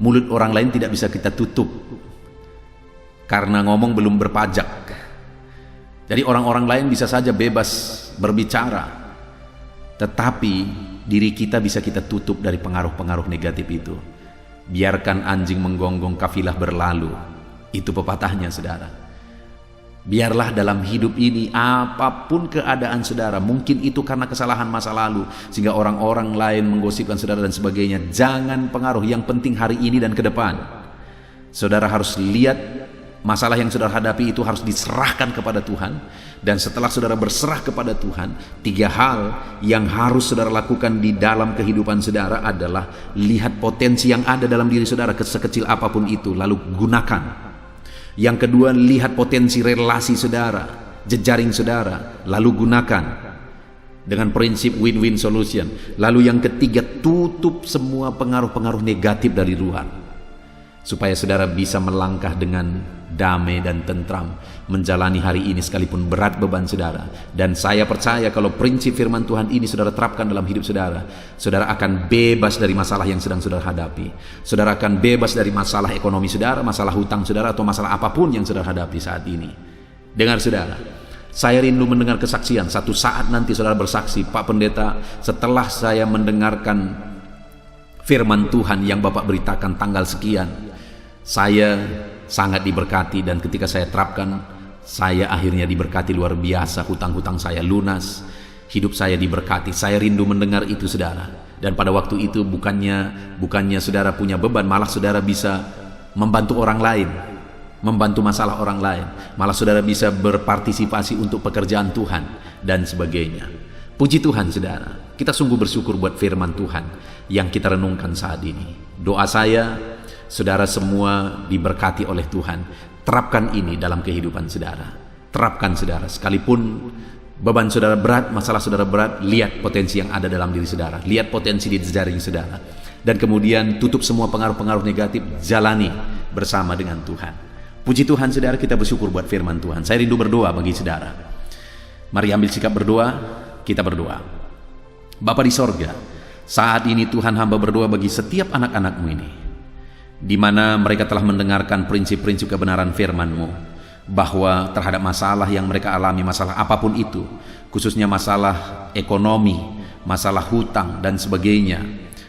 Mulut orang lain tidak bisa kita tutup, karena ngomong belum berpajak. Jadi orang-orang lain bisa saja bebas berbicara, tetapi diri kita bisa kita tutup dari pengaruh-pengaruh negatif itu. Biarkan anjing menggonggong kafilah berlalu. Itu pepatahnya saudara. Biarlah dalam hidup ini apapun keadaan saudara, mungkin itu karena kesalahan masa lalu sehingga orang-orang lain menggosipkan saudara dan sebagainya, jangan pengaruh. Yang penting hari ini dan ke depan saudara harus lihat masalah yang saudara hadapi itu harus diserahkan kepada Tuhan. Dan setelah saudara berserah kepada Tuhan, 3 hal yang harus saudara lakukan di dalam kehidupan saudara adalah lihat potensi yang ada dalam diri saudara, sekecil apapun itu, lalu gunakan. Yang kedua, lihat potensi relasi saudara, jejaring saudara, lalu gunakan dengan prinsip win-win solution. Lalu yang ketiga, tutup semua pengaruh-pengaruh negatif dari luar, supaya saudara bisa melangkah dengan damai dan tentram menjalani hari ini sekalipun berat beban saudara. Dan saya percaya kalau prinsip firman Tuhan ini saudara terapkan dalam hidup saudara, saudara akan bebas dari masalah yang sedang saudara hadapi. Saudara akan bebas dari masalah ekonomi saudara, masalah hutang saudara, atau masalah apapun yang saudara hadapi saat ini. Dengar saudara, saya rindu mendengar kesaksian. Satu saat nanti saudara bersaksi, Pak Pendeta, setelah saya mendengarkan firman Tuhan yang Bapak beritakan tanggal sekian, saya sangat diberkati, dan ketika saya terapkan, saya akhirnya diberkati luar biasa. Hutang-hutang saya lunas, hidup saya diberkati. Saya rindu mendengar itu saudara. Dan pada waktu itu bukannya saudara punya beban, malah saudara bisa membantu orang lain, membantu masalah orang lain, malah saudara bisa berpartisipasi untuk pekerjaan Tuhan dan sebagainya. Puji Tuhan saudara, kita sungguh bersyukur buat firman Tuhan yang kita renungkan saat ini. Doa saya, saudara semua diberkati oleh Tuhan. Terapkan ini dalam kehidupan saudara. Terapkan saudara. Sekalipun beban saudara berat, masalah saudara berat, lihat potensi yang ada dalam diri saudara. Lihat potensi di jejaring saudara. Dan kemudian tutup semua pengaruh-pengaruh negatif. Jalani bersama dengan Tuhan. Puji Tuhan saudara, kita bersyukur buat firman Tuhan. Saya rindu berdoa bagi saudara. Mari ambil sikap berdoa. Kita berdoa. Bapa di sorga, saat ini Tuhan, hamba berdoa bagi setiap anak-anak-Mu ini, di mana mereka telah mendengarkan prinsip-prinsip kebenaran firman-Mu, bahwa terhadap masalah yang mereka alami, masalah apapun itu, khususnya masalah ekonomi, masalah hutang dan sebagainya,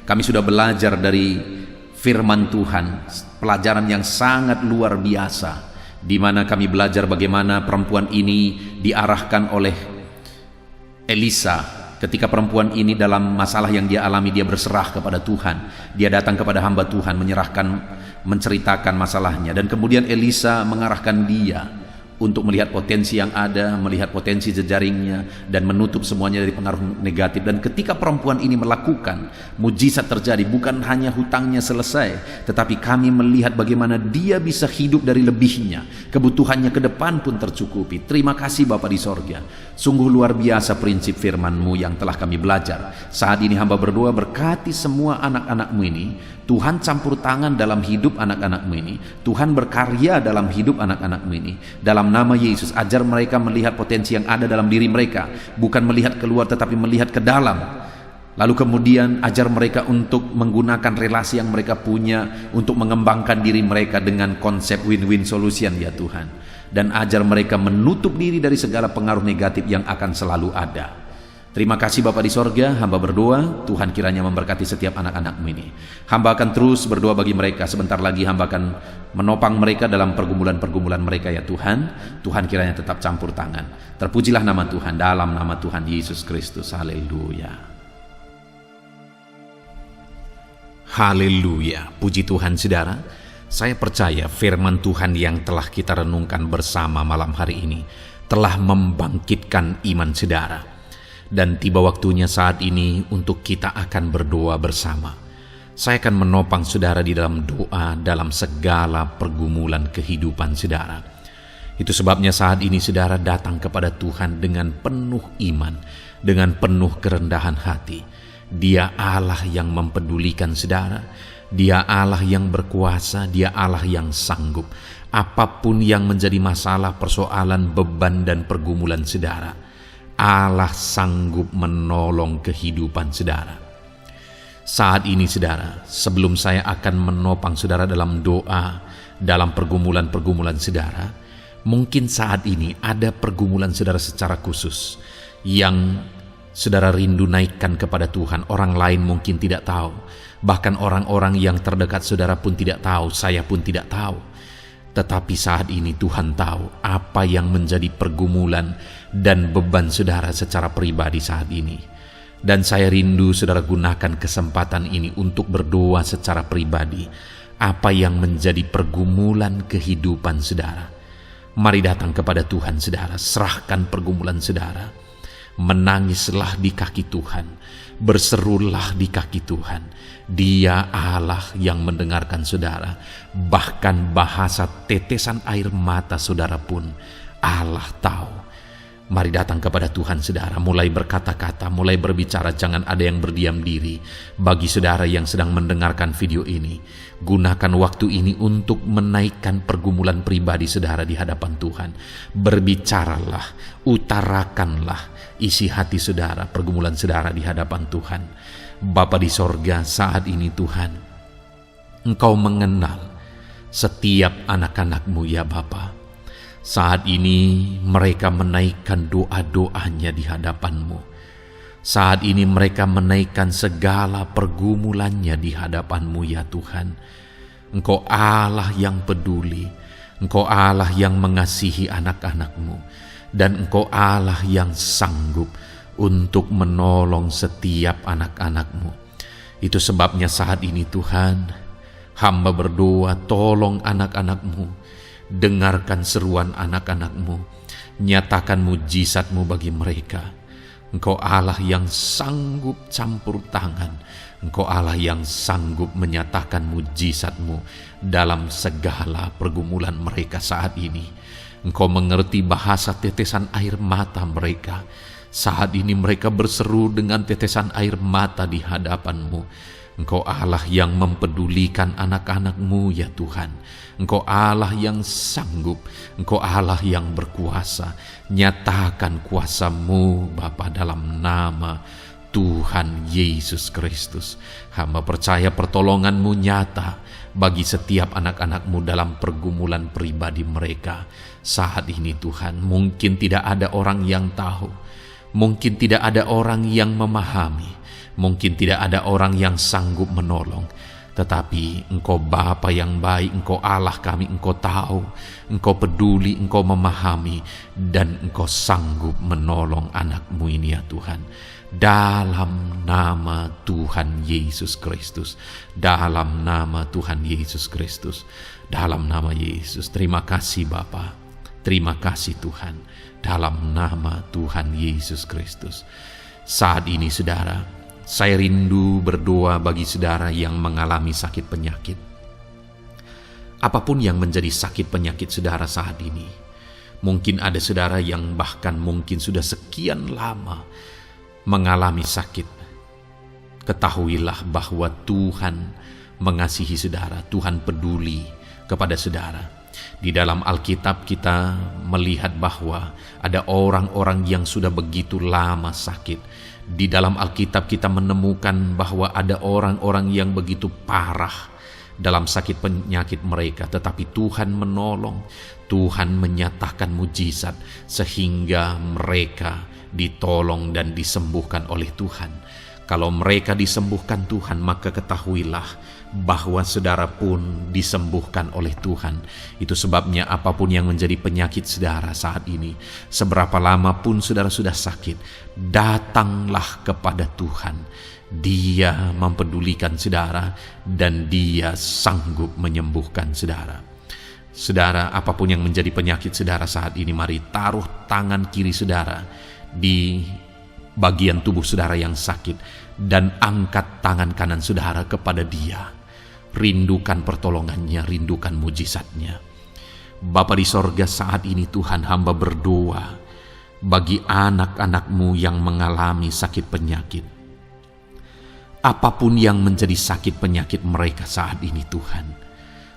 kami sudah belajar dari firman Tuhan, pelajaran yang sangat luar biasa, di mana kami belajar bagaimana perempuan ini diarahkan oleh Elisa. Ketika perempuan ini dalam masalah yang dia alami, dia berserah kepada Tuhan. Dia datang kepada hamba Tuhan, menceritakan masalahnya. Dan kemudian Elisa mengarahkan dia untuk melihat potensi yang ada, melihat potensi jejaringnya, dan menutup semuanya dari pengaruh negatif. Dan ketika perempuan ini melakukan, mujizat terjadi. Bukan hanya hutangnya selesai, tetapi kami melihat bagaimana dia bisa hidup dari lebihnya. Kebutuhannya ke depan pun tercukupi. Terima kasih Bapa di sorga. Sungguh luar biasa prinsip firman-Mu yang telah kami belajar. Saat ini hamba berdoa, berkati semua anak-anak-Mu ini. Tuhan campur tangan dalam hidup anak-anak-Mu ini. Tuhan berkarya dalam hidup anak-anak-Mu ini. Dalam nama Yesus, ajar mereka melihat potensi yang ada dalam diri mereka, bukan melihat keluar tetapi melihat ke dalam. Lalu kemudian ajar mereka untuk menggunakan relasi yang mereka punya untuk mengembangkan diri mereka dengan konsep win-win solution ya Tuhan. Dan ajar mereka menutup diri dari segala pengaruh negatif yang akan selalu ada. Terima kasih Bapa di sorga, hamba berdoa, Tuhan kiranya memberkati setiap anak-anak-Mu ini. Hamba akan terus berdoa bagi mereka, sebentar lagi hamba akan menopang mereka dalam pergumulan-pergumulan mereka ya Tuhan. Tuhan kiranya tetap campur tangan. Terpujilah nama Tuhan, dalam nama Tuhan Yesus Kristus. Haleluya. Haleluya, puji Tuhan saudara. Saya percaya firman Tuhan yang telah kita renungkan bersama malam hari ini telah membangkitkan iman saudara. Dan tiba waktunya saat ini untuk kita akan berdoa bersama. Saya akan menopang saudara di dalam doa dalam segala pergumulan kehidupan saudara. Itu sebabnya saat ini saudara datang kepada Tuhan dengan penuh iman, dengan penuh kerendahan hati. Dia Allah yang mempedulikan saudara, Dia Allah yang berkuasa, Dia Allah yang sanggup. Apapun yang menjadi masalah, persoalan, beban dan pergumulan saudara, Allah sanggup menolong kehidupan saudara. Saat ini saudara, sebelum saya akan menopang saudara dalam doa, dalam pergumulan-pergumulan saudara, mungkin saat ini ada pergumulan saudara secara khusus yang saudara rindu naikkan kepada Tuhan. Orang lain mungkin tidak tahu, bahkan orang-orang yang terdekat saudara pun tidak tahu, saya pun tidak tahu. Tetapi saat ini Tuhan tahu apa yang menjadi pergumulan dan beban saudara secara pribadi saat ini. Dan saya rindu saudara gunakan kesempatan ini untuk berdoa secara pribadi apa yang menjadi pergumulan kehidupan saudara. Mari datang kepada Tuhan saudara, serahkan pergumulan saudara. Menangislah di kaki Tuhan, berserulah di kaki Tuhan. Dia Allah yang mendengarkan saudara. Bahkan bahasa tetesan air mata saudara pun Allah tahu. Mari datang kepada Tuhan saudara, mulai berkata-kata, mulai berbicara, jangan ada yang berdiam diri. Bagi saudara yang sedang mendengarkan video ini, gunakan waktu ini untuk menaikkan pergumulan pribadi saudara di hadapan Tuhan. Berbicaralah, utarakanlah isi hati saudara, pergumulan saudara di hadapan Tuhan. Bapa di sorga, saat ini Tuhan, Engkau mengenal setiap anak-anak-Mu ya Bapa. Saat ini mereka menaikkan doa-doanya di hadapan-Mu. Saat ini mereka menaikkan segala pergumulannya di hadapan-Mu ya Tuhan. Engkau Allah yang peduli, Engkau Allah yang mengasihi anak-anak-Mu, dan Engkau Allah yang sanggup untuk menolong setiap anak-anak-Mu. Itu sebabnya saat ini Tuhan, hamba berdoa, tolong anak-anak-Mu. Dengarkan seruan anak-anak-Mu, nyatakan mujizat-Mu bagi mereka. Engkau Allah yang sanggup campur tangan, Engkau Allah yang sanggup menyatakan mujizat-Mu dalam segala pergumulan mereka saat ini. Engkau mengerti bahasa tetesan air mata mereka. Saat ini mereka berseru dengan tetesan air mata di hadapan-Mu. Engkau Allah yang mempedulikan anak-anak-Mu ya Tuhan. Engkau Allah yang sanggup, Engkau Allah yang berkuasa. Nyatakan kuasa-Mu Bapa dalam nama Tuhan Yesus Kristus. Hamba percaya pertolongan-Mu nyata bagi setiap anak-anak-Mu dalam pergumulan pribadi mereka. Saat ini Tuhan, mungkin tidak ada orang yang tahu, mungkin tidak ada orang yang memahami, mungkin tidak ada orang yang sanggup menolong. Tetapi Engkau Bapa yang baik, Engkau Allah kami, Engkau tahu, Engkau peduli, Engkau memahami, dan Engkau sanggup menolong anak-Mu ini ya Tuhan. Dalam nama Tuhan Yesus Kristus, dalam nama Tuhan Yesus Kristus, dalam nama Yesus. Terima kasih Bapa, terima kasih Tuhan, dalam nama Tuhan Yesus Kristus. Saat ini saudara, saya rindu berdoa bagi saudara yang mengalami sakit penyakit. Apapun yang menjadi sakit penyakit saudara saat ini. Mungkin ada saudara yang bahkan mungkin sudah sekian lama mengalami sakit. Ketahuilah bahwa Tuhan mengasihi saudara, Tuhan peduli kepada saudara. Di dalam Alkitab kita melihat bahwa ada orang-orang yang sudah begitu lama sakit. Di dalam Alkitab kita menemukan bahwa ada orang-orang yang begitu parah dalam sakit penyakit mereka, tetapi Tuhan menolong, Tuhan menyatakan mujizat sehingga mereka ditolong dan disembuhkan oleh Tuhan. Kalau mereka disembuhkan Tuhan, maka ketahuilah bahwa saudara pun disembuhkan oleh Tuhan. Itu sebabnya apapun yang menjadi penyakit saudara saat ini, seberapa lama pun saudara sudah sakit, datanglah kepada Tuhan. Dia mempedulikan saudara dan Dia sanggup menyembuhkan saudara. Saudara, apapun yang menjadi penyakit saudara saat ini, mari taruh tangan kiri saudara di bagian tubuh saudara yang sakit dan angkat tangan kanan saudara kepada Dia. Rindukan pertolongannya, rindukan mujizatnya. Bapa di sorga, saat ini Tuhan, hamba berdoa bagi anak-anak-Mu yang mengalami sakit penyakit. Apapun yang menjadi sakit penyakit mereka saat ini Tuhan,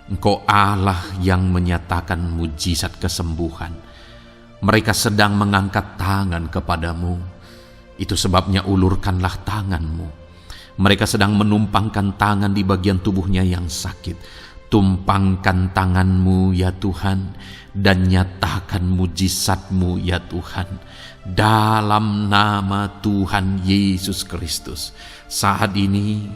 Engkau Allah yang menyatakan mujizat kesembuhan. Mereka sedang mengangkat tangan kepadamu. Itu sebabnya ulurkanlah tanganmu. Mereka sedang menumpangkan tangan di bagian tubuhnya yang sakit. Tumpangkan tanganmu ya Tuhan, dan nyatakan mujizatmu ya Tuhan. Dalam nama Tuhan Yesus Kristus, saat ini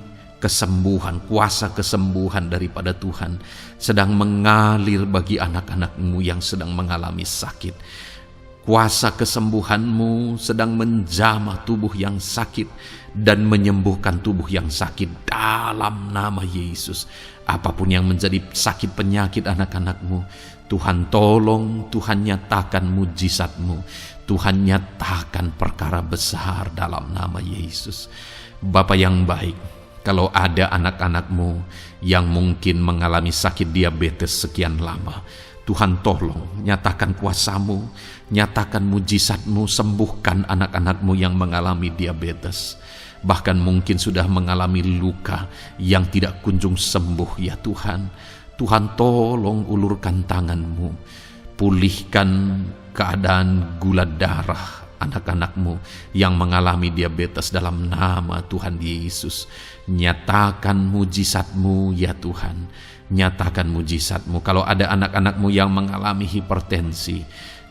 kesembuhan, kuasa kesembuhan daripada Tuhan sedang mengalir bagi anak-anak-Mu yang sedang mengalami sakit. Kuasa kesembuhan-Mu sedang menjamah tubuh yang sakit dan menyembuhkan tubuh yang sakit dalam nama Yesus. Apapun yang menjadi sakit penyakit anak-anak-Mu, Tuhan tolong, Tuhan nyatakan mujizat-Mu, Tuhan nyatakan perkara besar dalam nama Yesus. Bapa yang baik, kalau ada anak-anak-Mu yang mungkin mengalami sakit diabetes sekian lama, Tuhan tolong, nyatakan kuasa-Mu, nyatakan mujizat-Mu, sembuhkan anak-anak-Mu yang mengalami diabetes. Bahkan mungkin sudah mengalami luka yang tidak kunjung sembuh ya Tuhan. Tuhan tolong ulurkan tangan-Mu, pulihkan keadaan gula darah anak-anak-Mu yang mengalami diabetes dalam nama Tuhan Yesus. Nyatakan mujizat-Mu ya Tuhan, nyatakan mujizat-Mu. Kalau ada anak-anak-Mu yang mengalami hipertensi,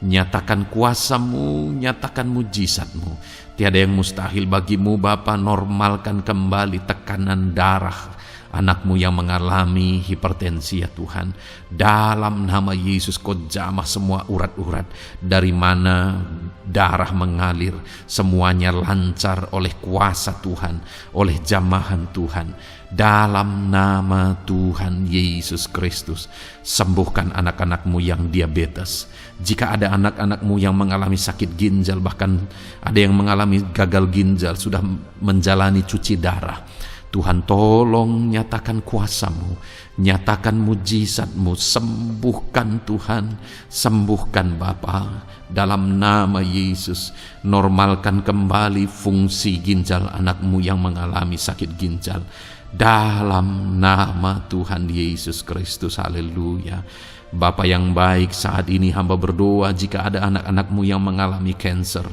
nyatakan kuasa-Mu, nyatakan mujizat-Mu. Tiada yang mustahil bagi-Mu Bapa. Normalkan kembali tekanan darah anak-Mu yang mengalami hipertensi ya Tuhan. Dalam nama Yesus, Kau jamah semua urat-urat dari mana darah mengalir, semuanya lancar oleh kuasa Tuhan, oleh jamahan Tuhan. Dalam nama Tuhan Yesus Kristus, sembuhkan anak-anak-Mu yang diabetes. Jika ada anak-anak-Mu yang mengalami sakit ginjal, bahkan ada yang mengalami gagal ginjal, sudah menjalani cuci darah, Tuhan tolong nyatakan kuasa-Mu, nyatakan mujizat-Mu, sembuhkan Tuhan, sembuhkan Bapa. Dalam nama Yesus, normalkan kembali fungsi ginjal anak-Mu yang mengalami sakit ginjal. Dalam nama Tuhan Yesus Kristus, haleluya. Bapa yang baik, saat ini hamba berdoa jika ada anak-anak-Mu yang mengalami kanker,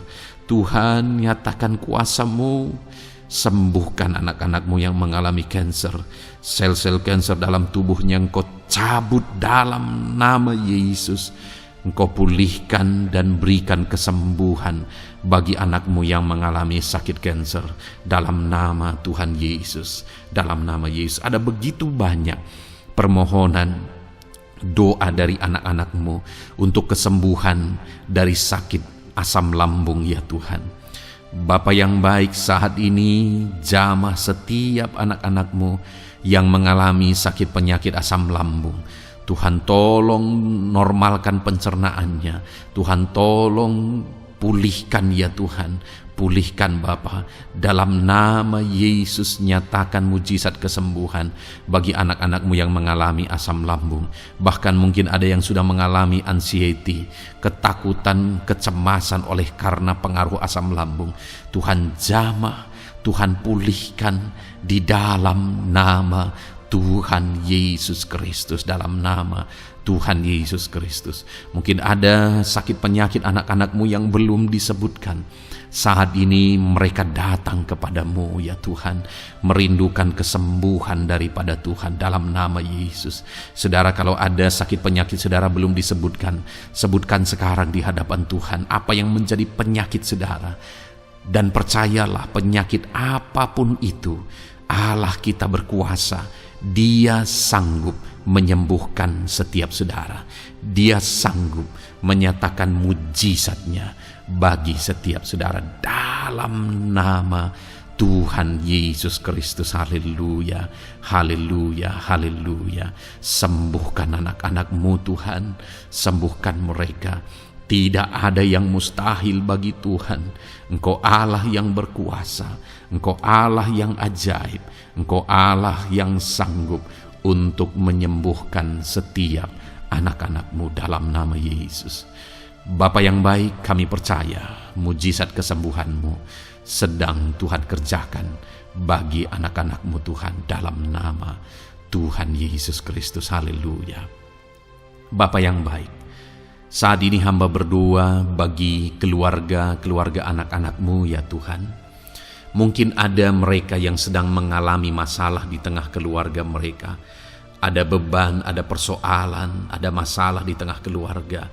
Tuhan nyatakan kuasa-Mu, sembuhkan anak-anak-Mu yang mengalami kanker. Sel-sel kanker dalam tubuhnya Engkau cabut dalam nama Yesus. Engkau pulihkan dan berikan kesembuhan bagi anak-Mu yang mengalami sakit kanker dalam nama Tuhan Yesus. Dalam nama Yesus. Ada begitu banyak permohonan doa dari anak-anak-Mu untuk kesembuhan dari sakit asam lambung ya Tuhan. Bapa yang baik, saat ini jamah setiap anak-anak-Mu yang mengalami sakit penyakit asam lambung. Tuhan tolong normalkan pencernaannya. Tuhan tolong pulihkan ya Tuhan. Pulihkan Bapa. Dalam nama Yesus, nyatakan mujizat kesembuhan bagi anak-anak-Mu yang mengalami asam lambung. Bahkan mungkin ada yang sudah mengalami anxiety, ketakutan, kecemasan oleh karena pengaruh asam lambung. Tuhan jamah, Tuhan pulihkan di dalam nama Tuhan Yesus Kristus. Dalam nama Tuhan Yesus Kristus. Mungkin ada sakit penyakit anak-anak-Mu yang belum disebutkan. Saat ini mereka datang kepadamu ya Tuhan, merindukan kesembuhan daripada Tuhan dalam nama Yesus. Saudara, kalau ada sakit penyakit saudara belum disebutkan, sebutkan sekarang di hadapan Tuhan apa yang menjadi penyakit saudara. Dan percayalah, penyakit apapun itu, Allah kita berkuasa. Dia sanggup menyembuhkan setiap saudara. Dia sanggup menyatakan mujizatnya bagi setiap saudara dalam nama Tuhan Yesus Kristus. Haleluya, haleluya, haleluya. Sembuhkan anak-anak-Mu Tuhan, sembuhkan mereka. Tidak ada yang mustahil bagi Tuhan. Engkau Allah yang berkuasa, Engkau Allah yang ajaib, Engkau Allah yang sanggup untuk menyembuhkan setiap anak-anak-Mu dalam nama Yesus. Bapa yang baik, kami percaya mujizat kesembuhan-Mu sedang Tuhan kerjakan bagi anak-anak-Mu Tuhan dalam nama Tuhan Yesus Kristus. Haleluya. Bapa yang baik, saat ini hamba berdoa bagi keluarga anak-anak-Mu ya Tuhan. Mungkin ada mereka yang sedang mengalami masalah di tengah keluarga mereka. Ada beban, ada persoalan, ada masalah di tengah keluarga.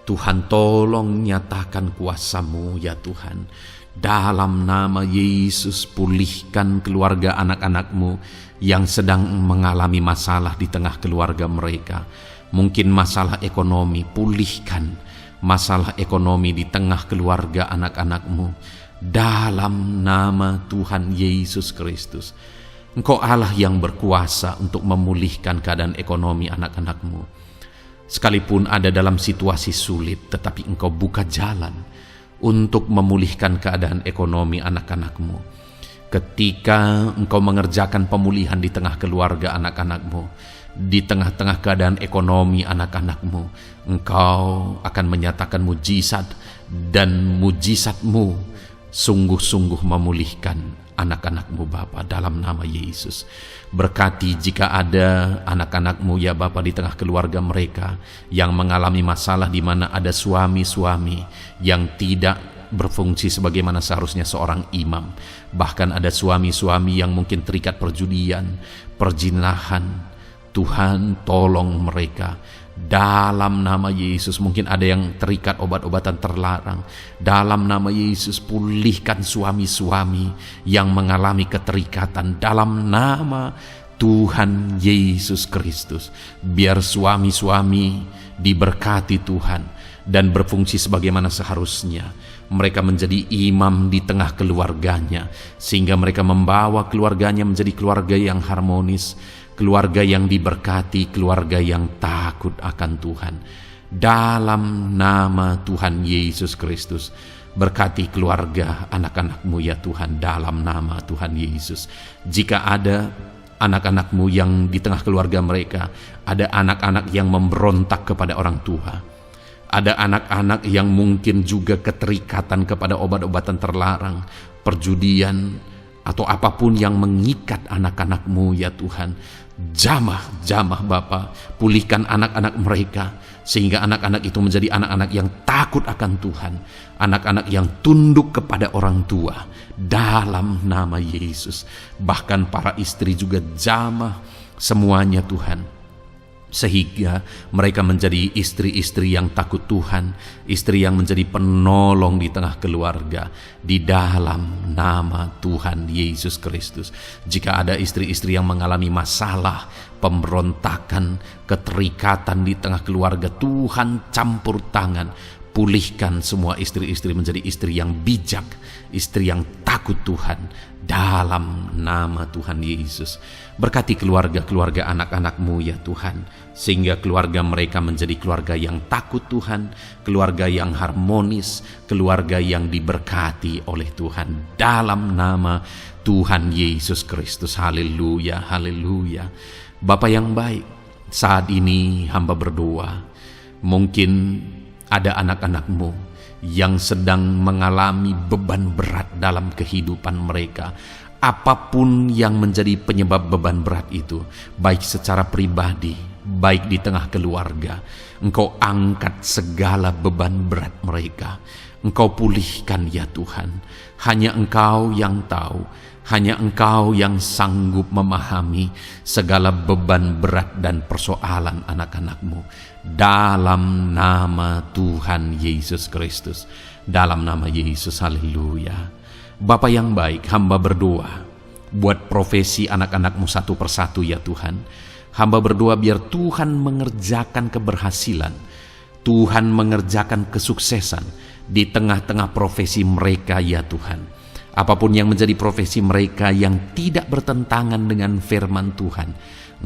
Tuhan, tolong nyatakan kuasa-Mu ya Tuhan. Dalam nama Yesus, pulihkan keluarga anak-anak-Mu yang sedang mengalami masalah di tengah keluarga mereka. Mungkin masalah ekonomi, pulihkan masalah ekonomi di tengah keluarga anak-anak-Mu. Dalam nama Tuhan Yesus Kristus. Engkau Allah yang berkuasa untuk memulihkan keadaan ekonomi anak-anak-Mu. Sekalipun ada dalam situasi sulit, tetapi Engkau buka jalan untuk memulihkan keadaan ekonomi anak-anak-Mu. Ketika Engkau mengerjakan pemulihan di tengah keluarga anak-anak-Mu, di tengah-tengah keadaan ekonomi anak-anak-Mu, Engkau akan menyatakan mujizat, dan mujizat-Mu sungguh-sungguh memulihkan anak-anak-Mu Bapa dalam nama Yesus. Berkati jika ada anak-anak-Mu ya Bapa di tengah keluarga mereka yang mengalami masalah di mana ada suami-suami yang tidak berfungsi sebagaimana seharusnya seorang imam. Bahkan ada suami-suami yang mungkin terikat perjudian, perzinahan. Tuhan, tolong mereka dalam nama Yesus. Mungkin ada yang terikat obat-obatan terlarang. Dalam nama Yesus, pulihkan suami-suami yang mengalami keterikatan dalam nama Tuhan Yesus Kristus. Biar suami-suami diberkati Tuhan dan berfungsi sebagaimana seharusnya. Mereka menjadi imam di tengah keluarganya, sehingga mereka membawa keluarganya menjadi keluarga yang harmonis, keluarga yang diberkati, keluarga yang takut akan Tuhan. Dalam nama Tuhan Yesus Kristus, berkati keluarga anak-anak-Mu ya Tuhan, dalam nama Tuhan Yesus. Jika ada anak-anak-Mu yang di tengah keluarga mereka, ada anak-anak yang memberontak kepada orang tua, ada anak-anak yang mungkin juga keterikatan kepada obat-obatan terlarang, perjudian, atau apapun yang mengikat anak-anak-Mu ya Tuhan. Jamah Bapa, pulihkan anak-anak mereka, sehingga anak-anak itu menjadi anak-anak yang takut akan Tuhan, anak-anak yang tunduk kepada orang tua dalam nama Yesus. Bahkan para istri juga jamah semuanya Tuhan, sehingga mereka menjadi istri-istri yang takut Tuhan, istri yang menjadi penolong di tengah keluarga, di dalam nama Tuhan Yesus Kristus. Jika ada istri-istri yang mengalami masalah, pemberontakan, keterikatan di tengah keluarga, Tuhan campur tangan, pulihkan semua istri-istri menjadi istri yang bijak, istri yang takut Tuhan, dalam nama Tuhan Yesus. Berkati keluarga-keluarga anak-anak-Mu ya Tuhan, sehingga keluarga mereka menjadi keluarga yang takut Tuhan, keluarga yang harmonis, keluarga yang diberkati oleh Tuhan, dalam nama Tuhan Yesus Kristus. Haleluya, haleluya. Bapa yang baik, saat ini hamba berdoa, mungkin ada anak-anak-Mu yang sedang mengalami beban berat dalam kehidupan mereka. Apapun yang menjadi penyebab beban berat itu, baik secara pribadi, baik di tengah keluarga, Engkau angkat segala beban berat mereka. Engkau pulihkan ya Tuhan. Hanya Engkau yang tahu, hanya Engkau yang sanggup memahami segala beban berat dan persoalan anak-anak-Mu. Dalam nama Tuhan Yesus Kristus, dalam nama Yesus, haleluya. Bapa yang baik, hamba berdoa buat profesi anak-anak-Mu satu persatu ya Tuhan. Hamba berdoa biar Tuhan mengerjakan keberhasilan, Tuhan mengerjakan kesuksesan di tengah-tengah profesi mereka ya Tuhan. Apapun yang menjadi profesi mereka yang tidak bertentangan dengan firman Tuhan,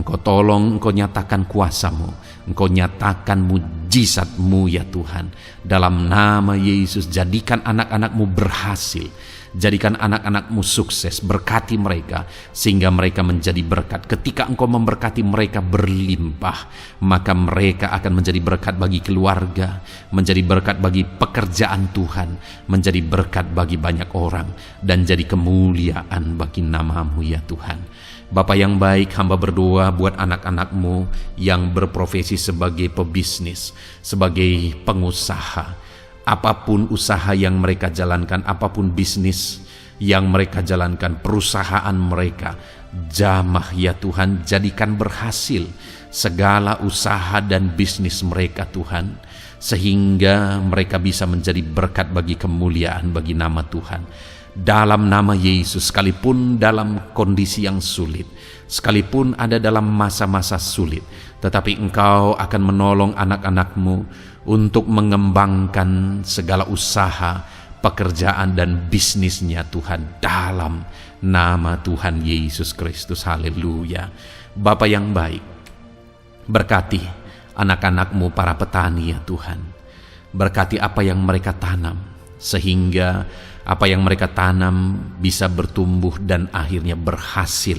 Engkau tolong, Engkau nyatakan kuasa-Mu, Engkau nyatakan mujizat-Mu ya Tuhan. Dalam nama Yesus, jadikan anak-anak-Mu berhasil, jadikan anak-anak-Mu sukses, berkati mereka sehingga mereka menjadi berkat. Ketika Engkau memberkati mereka berlimpah, maka mereka akan menjadi berkat bagi keluarga, menjadi berkat bagi pekerjaan Tuhan, menjadi berkat bagi banyak orang, dan jadi kemuliaan bagi nama-Mu ya Tuhan. Bapa yang baik, hamba berdoa buat anak-anak-Mu yang berprofesi sebagai pebisnis, sebagai pengusaha. Apapun usaha yang mereka jalankan, apapun bisnis yang mereka jalankan, perusahaan mereka, jamah ya Tuhan, jadikan berhasil segala usaha dan bisnis mereka Tuhan, sehingga mereka bisa menjadi berkat bagi kemuliaan bagi nama Tuhan. Dalam nama Yesus, sekalipun dalam kondisi yang sulit, sekalipun ada dalam masa-masa sulit, tetapi Engkau akan menolong anak-anak-Mu untuk mengembangkan segala usaha, pekerjaan dan bisnisnya Tuhan, dalam nama Tuhan Yesus Kristus. Haleluya. Bapa yang baik, berkati anak-anak-Mu para petani ya Tuhan. Berkati apa yang mereka tanam, sehingga apa yang mereka tanam bisa bertumbuh dan akhirnya berhasil.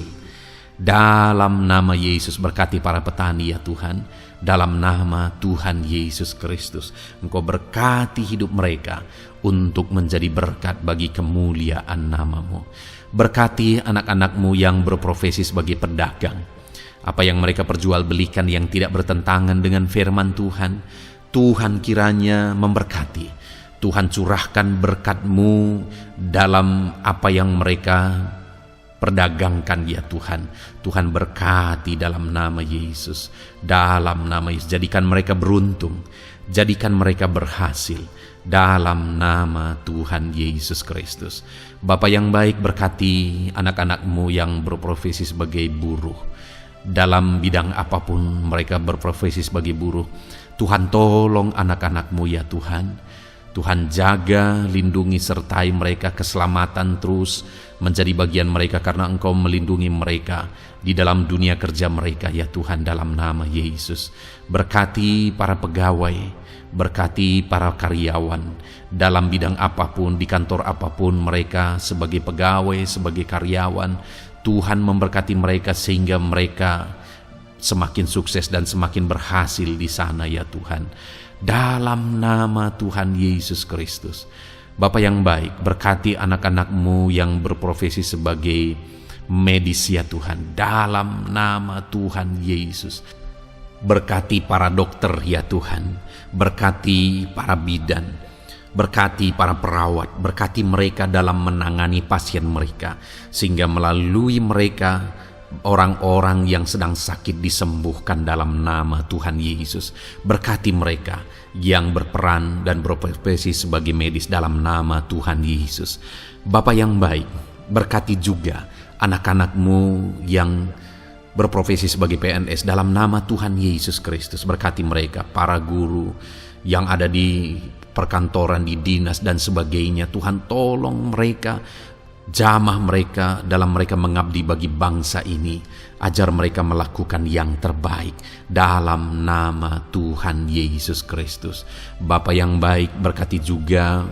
Dalam nama Yesus, berkati para petani ya Tuhan. Dalam nama Tuhan Yesus Kristus, Engkau berkati hidup mereka untuk menjadi berkat bagi kemuliaan nama-Mu. Berkati anak-anak-Mu yang berprofesi sebagai pedagang. Apa yang mereka perjualbelikan yang tidak bertentangan dengan firman Tuhan, Tuhan kiranya memberkati. Tuhan curahkan berkat-Mu dalam apa yang mereka perdagangkan ya Tuhan. Tuhan berkati dalam nama Yesus. Dalam nama Yesus, jadikan mereka beruntung, jadikan mereka berhasil dalam nama Tuhan Yesus Kristus. Bapa yang baik, berkati anak-anak-Mu yang berprofesi sebagai buruh. Dalam bidang apapun mereka berprofesi sebagai buruh, Tuhan tolong anak-anak-Mu ya Tuhan. Tuhan jaga, lindungi, sertai mereka, keselamatan terus menjadi bagian mereka karena Engkau melindungi mereka di dalam dunia kerja mereka ya Tuhan, dalam nama Yesus. Berkati para pegawai, berkati para karyawan dalam bidang apapun, di kantor apapun mereka sebagai pegawai, sebagai karyawan. Tuhan memberkati mereka sehingga mereka semakin sukses dan semakin berhasil di sana ya Tuhan. Dalam nama Tuhan Yesus Kristus. Bapa yang baik, berkati anak-anak-Mu yang berprofesi sebagai medis ya Tuhan. Dalam nama Tuhan Yesus. Berkati para dokter ya Tuhan. Berkati para bidan. Berkati para perawat. Berkati mereka dalam menangani pasien mereka, sehingga melalui mereka orang-orang yang sedang sakit disembuhkan dalam nama Tuhan Yesus. Berkati mereka yang berperan dan berprofesi sebagai medis dalam nama Tuhan Yesus. Bapa yang baik, berkati juga anak-anak-Mu yang berprofesi sebagai PNS dalam nama Tuhan Yesus Kristus. Berkati mereka, para guru yang ada di perkantoran, di dinas dan sebagainya. Tuhan tolong mereka, jamah mereka dalam mereka mengabdi bagi bangsa ini. Ajar mereka melakukan yang terbaik dalam nama Tuhan Yesus Kristus. Bapa yang baik, berkati juga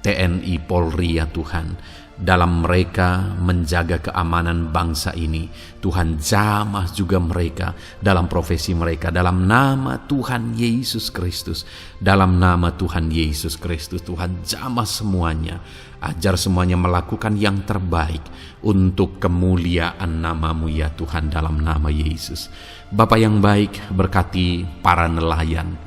TNI Polri ya Tuhan, dalam mereka menjaga keamanan bangsa ini. Tuhan jamah juga mereka dalam profesi mereka dalam nama Tuhan Yesus Kristus. Dalam nama Tuhan Yesus Kristus, Tuhan jamah semuanya. Ajar semuanya melakukan yang terbaik untuk kemuliaan nama-Mu ya Tuhan, dalam nama Yesus. Bapa yang baik, berkati para nelayan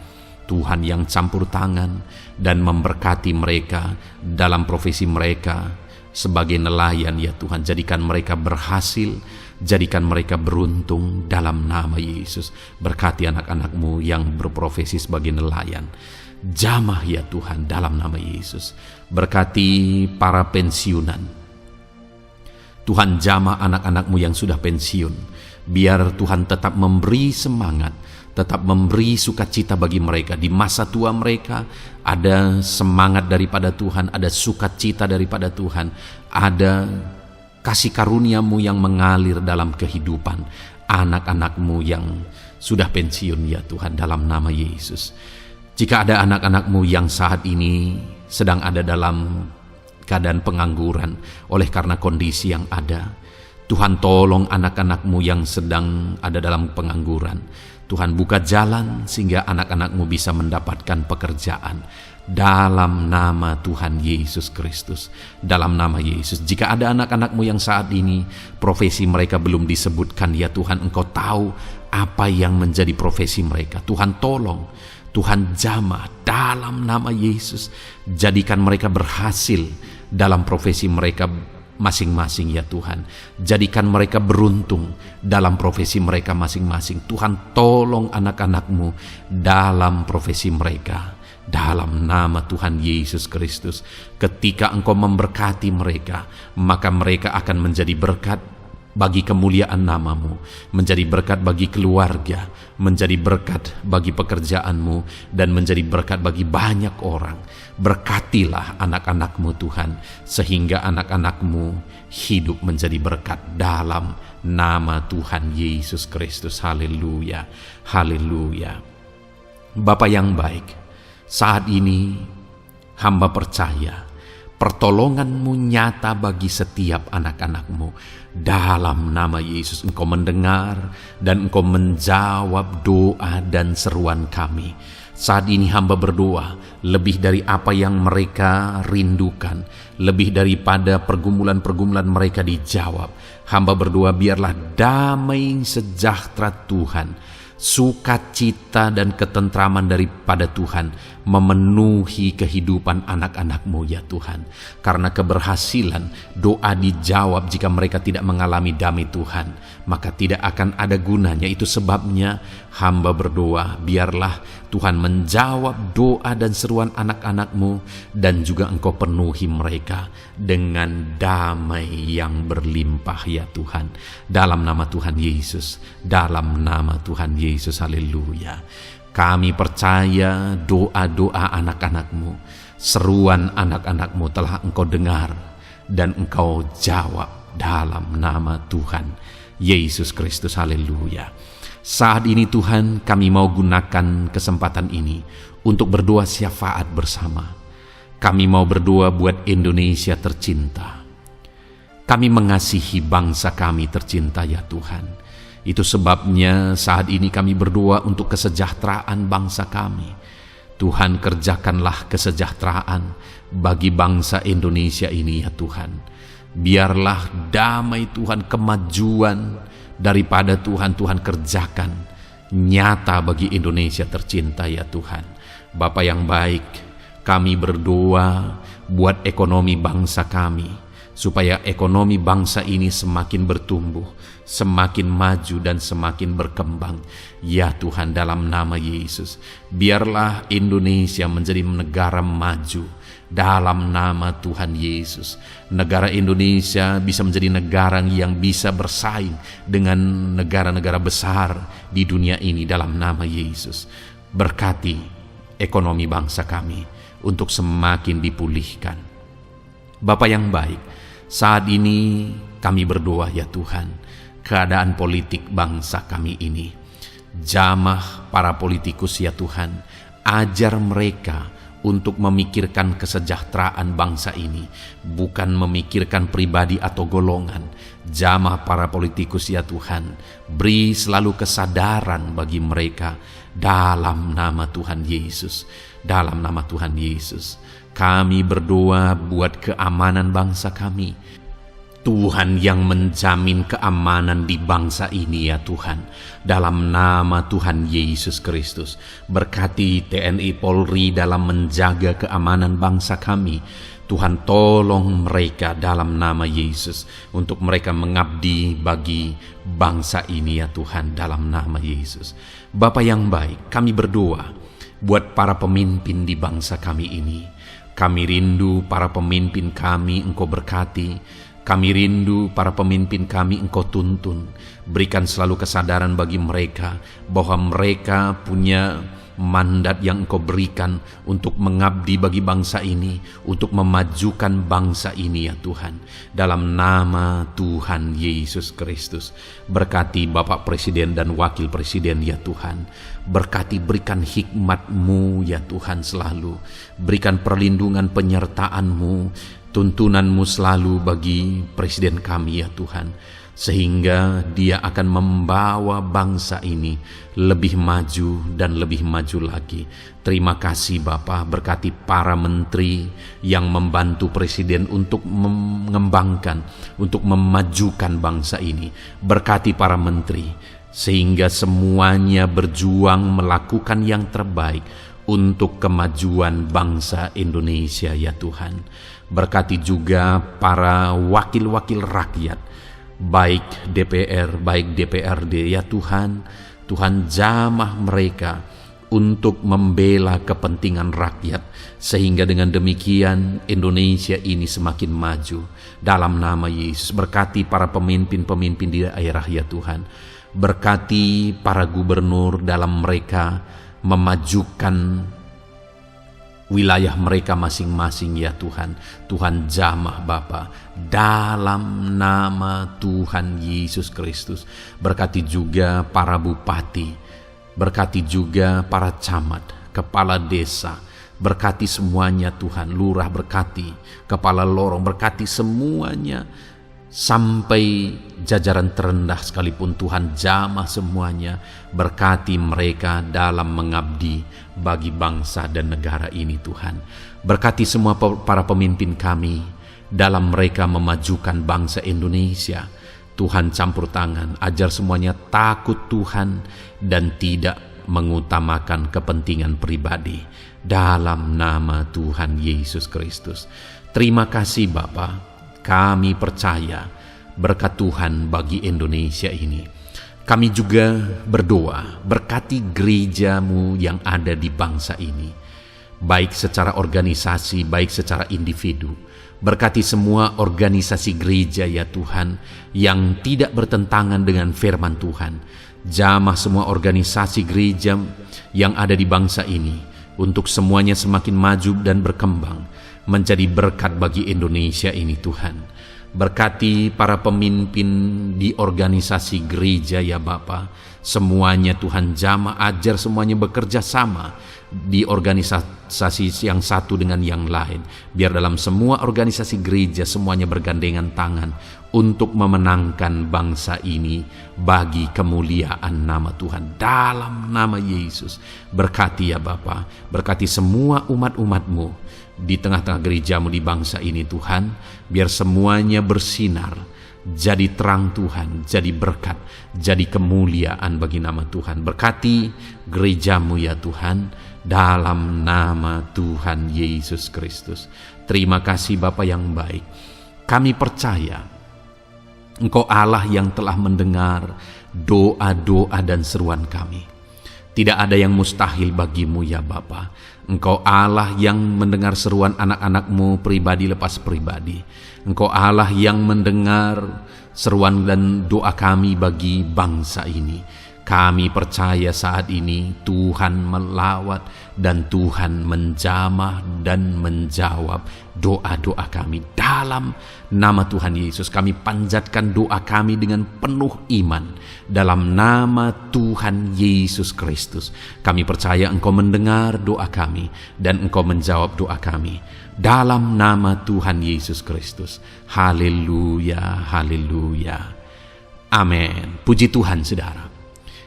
Tuhan yang campur tangan dan memberkati mereka dalam profesi mereka sebagai nelayan ya Tuhan. Jadikan mereka berhasil, jadikan mereka beruntung dalam nama Yesus. Berkati anak-anak-Mu yang berprofesi sebagai nelayan. Jamah ya Tuhan dalam nama Yesus. Berkati para pensiunan. Tuhan jamah anak-anak-Mu yang sudah pensiun. Biar Tuhan tetap memberi semangat, tetap memberi sukacita bagi mereka. Di masa tua mereka ada semangat daripada Tuhan, ada sukacita daripada Tuhan, ada kasih karunia-Mu yang mengalir dalam kehidupan anak-anak-Mu yang sudah pensiun ya Tuhan, dalam nama Yesus. Jika ada anak-anak-Mu yang saat ini sedang ada dalam keadaan pengangguran oleh karena kondisi yang ada, Tuhan tolong anak-anak-Mu yang sedang ada dalam pengangguran. Tuhan buka jalan sehingga anak-anak-Mu bisa mendapatkan pekerjaan. Dalam nama Tuhan Yesus Kristus, dalam nama Yesus. Jika ada anak-anak-Mu yang saat ini profesi mereka belum disebutkan, ya Tuhan, Engkau tahu apa yang menjadi profesi mereka. Tuhan tolong, Tuhan jamah dalam nama Yesus. Jadikan mereka berhasil dalam profesi mereka masing-masing ya Tuhan. Jadikan mereka beruntung dalam profesi mereka masing-masing. Tuhan tolong anak-anak-Mu dalam profesi mereka. Dalam nama Tuhan Yesus Kristus. Ketika Engkau memberkati mereka, maka mereka akan menjadi berkat bagi kemuliaan nama-Mu, menjadi berkat bagi keluarga, menjadi berkat bagi pekerjaan-Mu, dan menjadi berkat bagi banyak orang. Berkatilah anak-anak-Mu Tuhan, sehingga anak-anak-Mu hidup menjadi berkat dalam nama Tuhan Yesus Kristus. Haleluya, haleluya. Bapa yang baik, saat ini hamba percaya pertolongan-Mu nyata bagi setiap anak-anak-Mu. Dalam nama Yesus, Engkau mendengar dan Engkau menjawab doa dan seruan kami. Saat ini hamba berdoa lebih dari apa yang mereka rindukan, lebih daripada pergumulan-pergumulan mereka dijawab. Hamba berdoa biarlah damai sejahtera Tuhan, sukacita dan ketentraman daripada Tuhan memenuhi kehidupan anak-anak-Mu ya Tuhan. Karena keberhasilan doa dijawab jika mereka tidak mengalami damai Tuhan, maka tidak akan ada gunanya. Itu sebabnya hamba berdoa biarlah Tuhan menjawab doa dan seruan anak-anak-Mu, dan juga Engkau penuhi mereka dengan damai yang berlimpah ya Tuhan. Dalam nama Tuhan Yesus, dalam nama Tuhan Yesus, haleluya. Kami percaya doa-doa anak-anak-Mu, seruan anak-anak-Mu telah Engkau dengar dan Engkau jawab dalam nama Tuhan Yesus Kristus, haleluya. Saat ini Tuhan, kami mau gunakan kesempatan ini untuk berdoa syafaat bersama. Kami mau berdoa buat Indonesia tercinta. Kami mengasihi bangsa kami tercinta ya Tuhan. Itu sebabnya saat ini kami berdoa untuk kesejahteraan bangsa kami. Tuhan, kerjakanlah kesejahteraan bagi bangsa Indonesia ini ya Tuhan. Biarlah damai Tuhan, kemajuan daripada Tuhan kerjakan nyata bagi Indonesia tercinta ya Tuhan. Bapa yang baik, kami berdoa buat ekonomi bangsa kami, supaya ekonomi bangsa ini semakin bertumbuh, semakin maju dan semakin berkembang. Ya Tuhan, dalam nama Yesus, biarlah Indonesia menjadi negara maju. Dalam nama Tuhan Yesus, negara Indonesia bisa menjadi negara yang bisa bersaing dengan negara-negara besar di dunia ini. Dalam nama Yesus, berkati ekonomi bangsa kami untuk semakin dipulihkan. Bapa yang baik, saat ini kami berdoa ya Tuhan, keadaan politik bangsa kami ini. Jamah para politikus ya Tuhan, ajar mereka untuk memikirkan kesejahteraan bangsa ini, bukan memikirkan pribadi atau golongan. Jamah para politikus ya Tuhan, beri selalu kesadaran bagi mereka dalam nama Tuhan Yesus. Dalam nama Tuhan Yesus, kami berdoa buat keamanan bangsa kami. Tuhan yang menjamin keamanan di bangsa ini ya Tuhan. Dalam nama Tuhan Yesus Kristus, berkati TNI Polri dalam menjaga keamanan bangsa kami. Tuhan tolong mereka dalam nama Yesus, untuk mereka mengabdi bagi bangsa ini ya Tuhan, dalam nama Yesus. Bapa yang baik, kami berdoa buat para pemimpin di bangsa kami ini. Kami rindu para pemimpin kami Engkau berkati. Kami rindu para pemimpin kami Engkau tuntun. Berikan selalu kesadaran bagi mereka bahwa mereka punya mandat yang Engkau berikan untuk mengabdi bagi bangsa ini, untuk memajukan bangsa ini ya Tuhan. Dalam nama Tuhan Yesus Kristus, berkati Bapak Presiden dan Wakil Presiden ya Tuhan. Berkati, berikan hikmat-Mu ya Tuhan selalu. Berikan perlindungan penyertaan-Mu, tuntunan-Mu selalu bagi Presiden kami ya Tuhan, sehingga dia akan membawa bangsa ini lebih maju dan lebih maju lagi. Terima kasih Bapa, berkati para menteri yang membantu Presiden untuk mengembangkan, untuk memajukan bangsa ini. Berkati para menteri, sehingga semuanya berjuang melakukan yang terbaik untuk kemajuan bangsa Indonesia ya Tuhan. Berkati juga para wakil-wakil rakyat, baik DPR, baik DPRD ya Tuhan. Tuhan jamah mereka untuk membela kepentingan rakyat, sehingga dengan demikian Indonesia ini semakin maju. Dalam nama Yesus, berkati para pemimpin-pemimpin di daerah ya Tuhan. Berkati para gubernur dalam mereka memajukan wilayah mereka masing-masing ya Tuhan. Tuhan jamah Bapa, dalam nama Tuhan Yesus Kristus. Berkati juga para bupati, berkati juga para camat, kepala desa, berkati semuanya Tuhan. Lurah berkati, kepala lorong berkati semuanya, sampai jajaran terendah sekalipun Tuhan jamah semuanya. Berkati mereka dalam mengabdi bagi bangsa dan negara ini Tuhan. Berkati semua para pemimpin kami dalam mereka memajukan bangsa Indonesia. Tuhan campur tangan, ajar semuanya takut Tuhan dan tidak mengutamakan kepentingan pribadi. Dalam nama Tuhan Yesus Kristus. Terima kasih Bapa. Kami percaya berkat Tuhan bagi Indonesia ini. Kami juga berdoa, berkati gereja-Mu yang ada di bangsa ini, baik secara organisasi, baik secara individu. Berkati semua organisasi gereja ya Tuhan, yang tidak bertentangan dengan firman Tuhan. Jamah semua organisasi gereja yang ada di bangsa ini, untuk semuanya semakin maju dan berkembang, menjadi berkat bagi Indonesia ini Tuhan. Berkati para pemimpin di organisasi gereja ya Bapa. Semuanya Tuhan jamah, ajar semuanya bekerja sama di organisasi yang satu dengan yang lain. Biar dalam semua organisasi gereja semuanya bergandengan tangan untuk memenangkan bangsa ini bagi kemuliaan nama Tuhan. Dalam nama Yesus, berkati ya Bapa, berkati semua umat-umat-Mu di tengah-tengah gereja-Mu di bangsa ini Tuhan. Biar semuanya bersinar, jadi terang Tuhan, jadi berkat, jadi kemuliaan bagi nama Tuhan. Berkati gereja-Mu ya Tuhan, dalam nama Tuhan Yesus Kristus. Terima kasih Bapa yang baik. Kami percaya Engkau Allah yang telah mendengar doa-doa dan seruan kami. Tidak ada yang mustahil bagi-Mu ya Bapa. Engkau Allah yang mendengar seruan anak-anak-Mu pribadi lepas pribadi. Engkau Allah yang mendengar seruan dan doa kami bagi bangsa ini. Kami percaya saat ini Tuhan melawat dan Tuhan menjamah dan menjawab doa-doa kami. Dalam nama Tuhan Yesus kami panjatkan doa kami dengan penuh iman. Dalam nama Tuhan Yesus Kristus kami percaya Engkau mendengar doa kami dan Engkau menjawab doa kami. Dalam nama Tuhan Yesus Kristus. Haleluya, haleluya. Amin. Puji Tuhan saudara.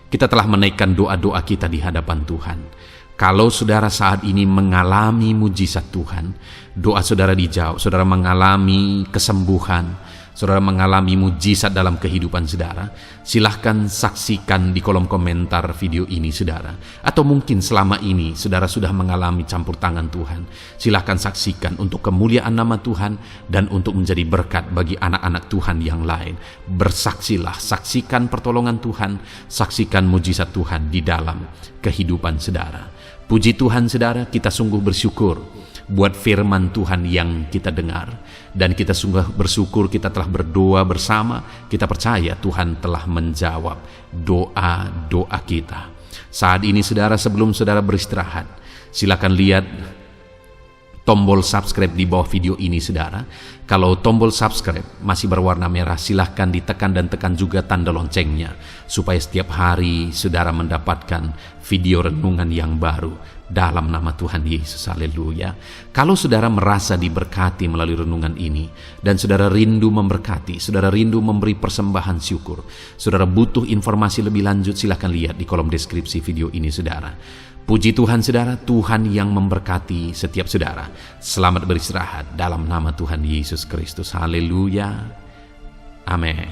Kita telah menaikkan doa-doa kita di hadapan Tuhan. Kalau saudara saat ini mengalami mujizat Tuhan, doa saudara dijawab, saudara mengalami kesembuhan, saudara mengalami mujizat dalam kehidupan saudara, silahkan saksikan di kolom komentar video ini saudara. Atau mungkin selama ini saudara sudah mengalami campur tangan Tuhan, silahkan saksikan untuk kemuliaan nama Tuhan dan untuk menjadi berkat bagi anak-anak Tuhan yang lain. Bersaksilah, saksikan pertolongan Tuhan, saksikan mujizat Tuhan di dalam kehidupan saudara. Puji Tuhan saudara, kita sungguh bersyukur buat firman Tuhan yang kita dengar. Dan kita sungguh bersyukur kita telah berdoa bersama. Kita percaya Tuhan telah menjawab doa-doa kita. Saat ini saudara, sebelum saudara beristirahat, silakan lihat tombol subscribe di bawah video ini saudara. Kalau tombol subscribe masih berwarna merah, silahkan ditekan dan tekan juga tanda loncengnya, supaya setiap hari saudara mendapatkan video renungan yang baru dalam nama Tuhan Yesus. Haleluya. Kalau saudara merasa diberkati melalui renungan ini, dan saudara rindu memberkati, saudara rindu memberi persembahan syukur, saudara butuh informasi lebih lanjut, silahkan lihat di kolom deskripsi video ini saudara. Puji Tuhan saudara, Tuhan yang memberkati setiap saudara. Selamat beristirahat dalam nama Tuhan Yesus Kristus. Haleluya. Amin.